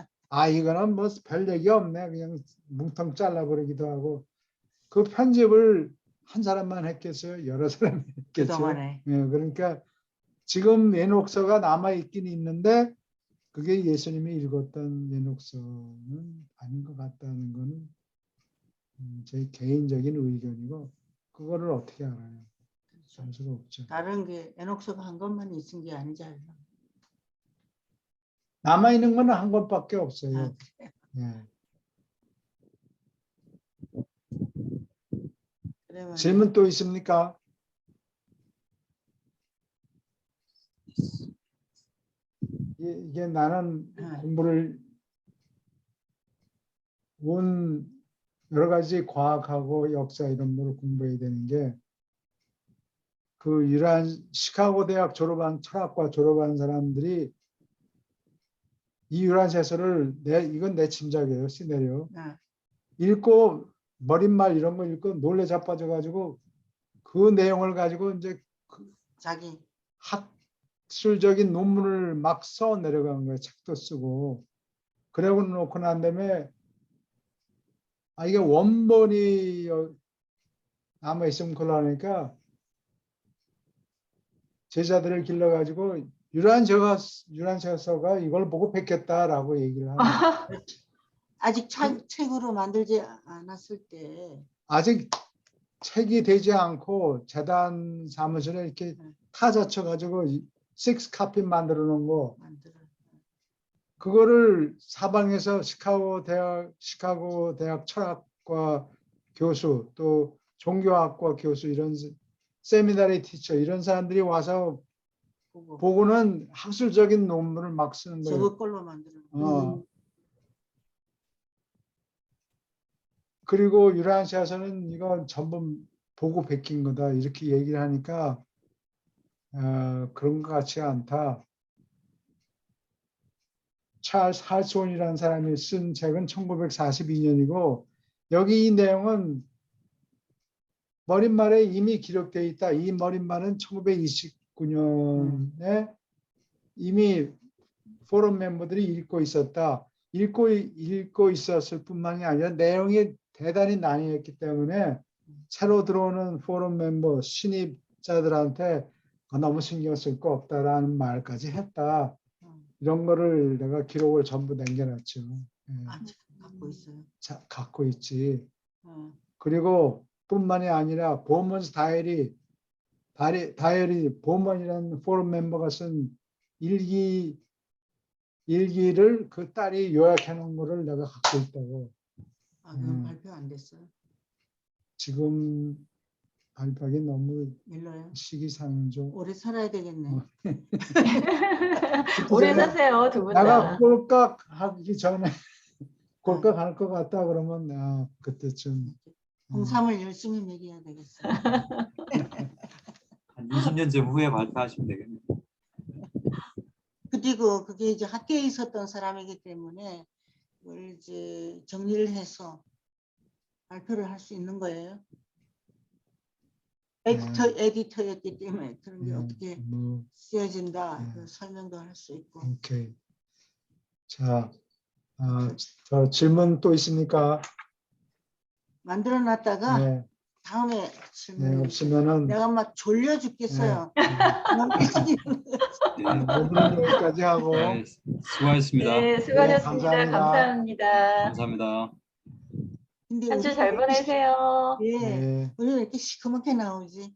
이거는 뭐 별 얘기 없네. 그냥 뭉텅 잘라버리기도 하고 그 편집을 한 사람만 했겠어요. 여러 사람이 했겠죠. 그동안에. 예, 그러니까 지금 에녹서가 남아 있긴 있는데 그게 예수님이 읽었던 에녹서는 아닌 것 같다는 거는 제 개인적인 의견이고 그거를 어떻게 알아요? 알 수가 없죠. 다른 게 에녹서가 한 것만 있은 게 아니잖아요. 남아 있는 거는 한 것밖에 없어요. 예. 그러면 질문 또 있습니까? 이게 나는 공부를 온 여러 가지 과학하고 역사 이런 거를 공부해야 되는 게 그 유일한 시카고 대학 졸업한 철학과 졸업한 사람들이 이 유일한 세서를 이건 내 짐작이에요. 시네리오. 읽고 머릿말 이런 거 읽고 놀래 자빠져 가지고 그 내용을 가지고 이제 자기 학술적인 논문을 막 써 내려간 거예요. 책도 쓰고. 그러고 놓고 난 다음에 이게 원본이 남아 있으면 곤란하니까 제자들을 길러가지고 유란서가 이걸 보고 베꼈다라고 얘기를 하는 거예요. 아직 책으로 만들지 않았을 때 아직 책이 되지 않고 재단 사무실에 이렇게 타자쳐 가지고 6카피 만들어 놓은 거 그거를 사방에서 시카고 대학 철학과 교수 또 종교학과 교수 이런 세미나리 티처 이런 사람들이 와서 보고는 학술적인 논문을 막 쓰는 거예요. 저거 걸로 만드는 그리고 유란시아서는 이건 전부 보고 베낀 거다 이렇게 얘기를 하니까 그런 것 같지 않다. 찰스 할스온이라는 사람이 쓴 책은 1942년이고 여기 이 내용은 머릿말에 이미 기록되어 있다. 이 머릿말은 1929년에 이미 포럼 멤버들이 읽고 있었다. 읽고 있었을 뿐만이 아니라 내용이 대단히 난해했기 때문에 새로 들어오는 포럼 멤버 신입자들한테 너무 신경 쓸 거 없다라는 말까지 했다. 이런 거를 내가 기록을 전부 남겨놨죠. 예. 갖고 있어요. 갖고 있지. 그리고 뿐만이 아니라 보먼스 다이어리 보먼이라는 포럼 멤버가 쓴 일기를 그 딸이 요약해 놓은 거를 내가 갖고 있다고. 그건 발표 안 됐어요. 지금 발표하기 너무 밀려요. 시기상조. 오래 살아야 되겠네. 오래 사세요, 두 분 내가 다. 꼴깍 하기 전에 꼴깍 할 것 같다 그러면 그때쯤 홍삼을 열심히 먹여야 되겠어요. 한 20년쯤 후에 발표하시면 되겠네요. 그리고 그게 이제 학교에 있었던 사람이기 때문에 그걸 이제 정리를 해서 발표를 할 수 있는 거예요. 에디터였기 때문에 그런 게 어떻게 뭐 쓰여진다 그 설명도 할 수 있고. 오케이. 자, 저 질문 또 있습니까? 만들어 놨다가 네, 다음에 네 질문을 없으면은 내가 막 졸려 죽겠어요. 네. 오늘은 여기까지 하고 네, 수고하셨습니다. 네, 수고하셨습니다. 감사합니다. 감사합니다. 감사합니다. 근데 한 주 잘 보내세요. 예, 네. 우리 왜 이렇게 시커멓게 나오지?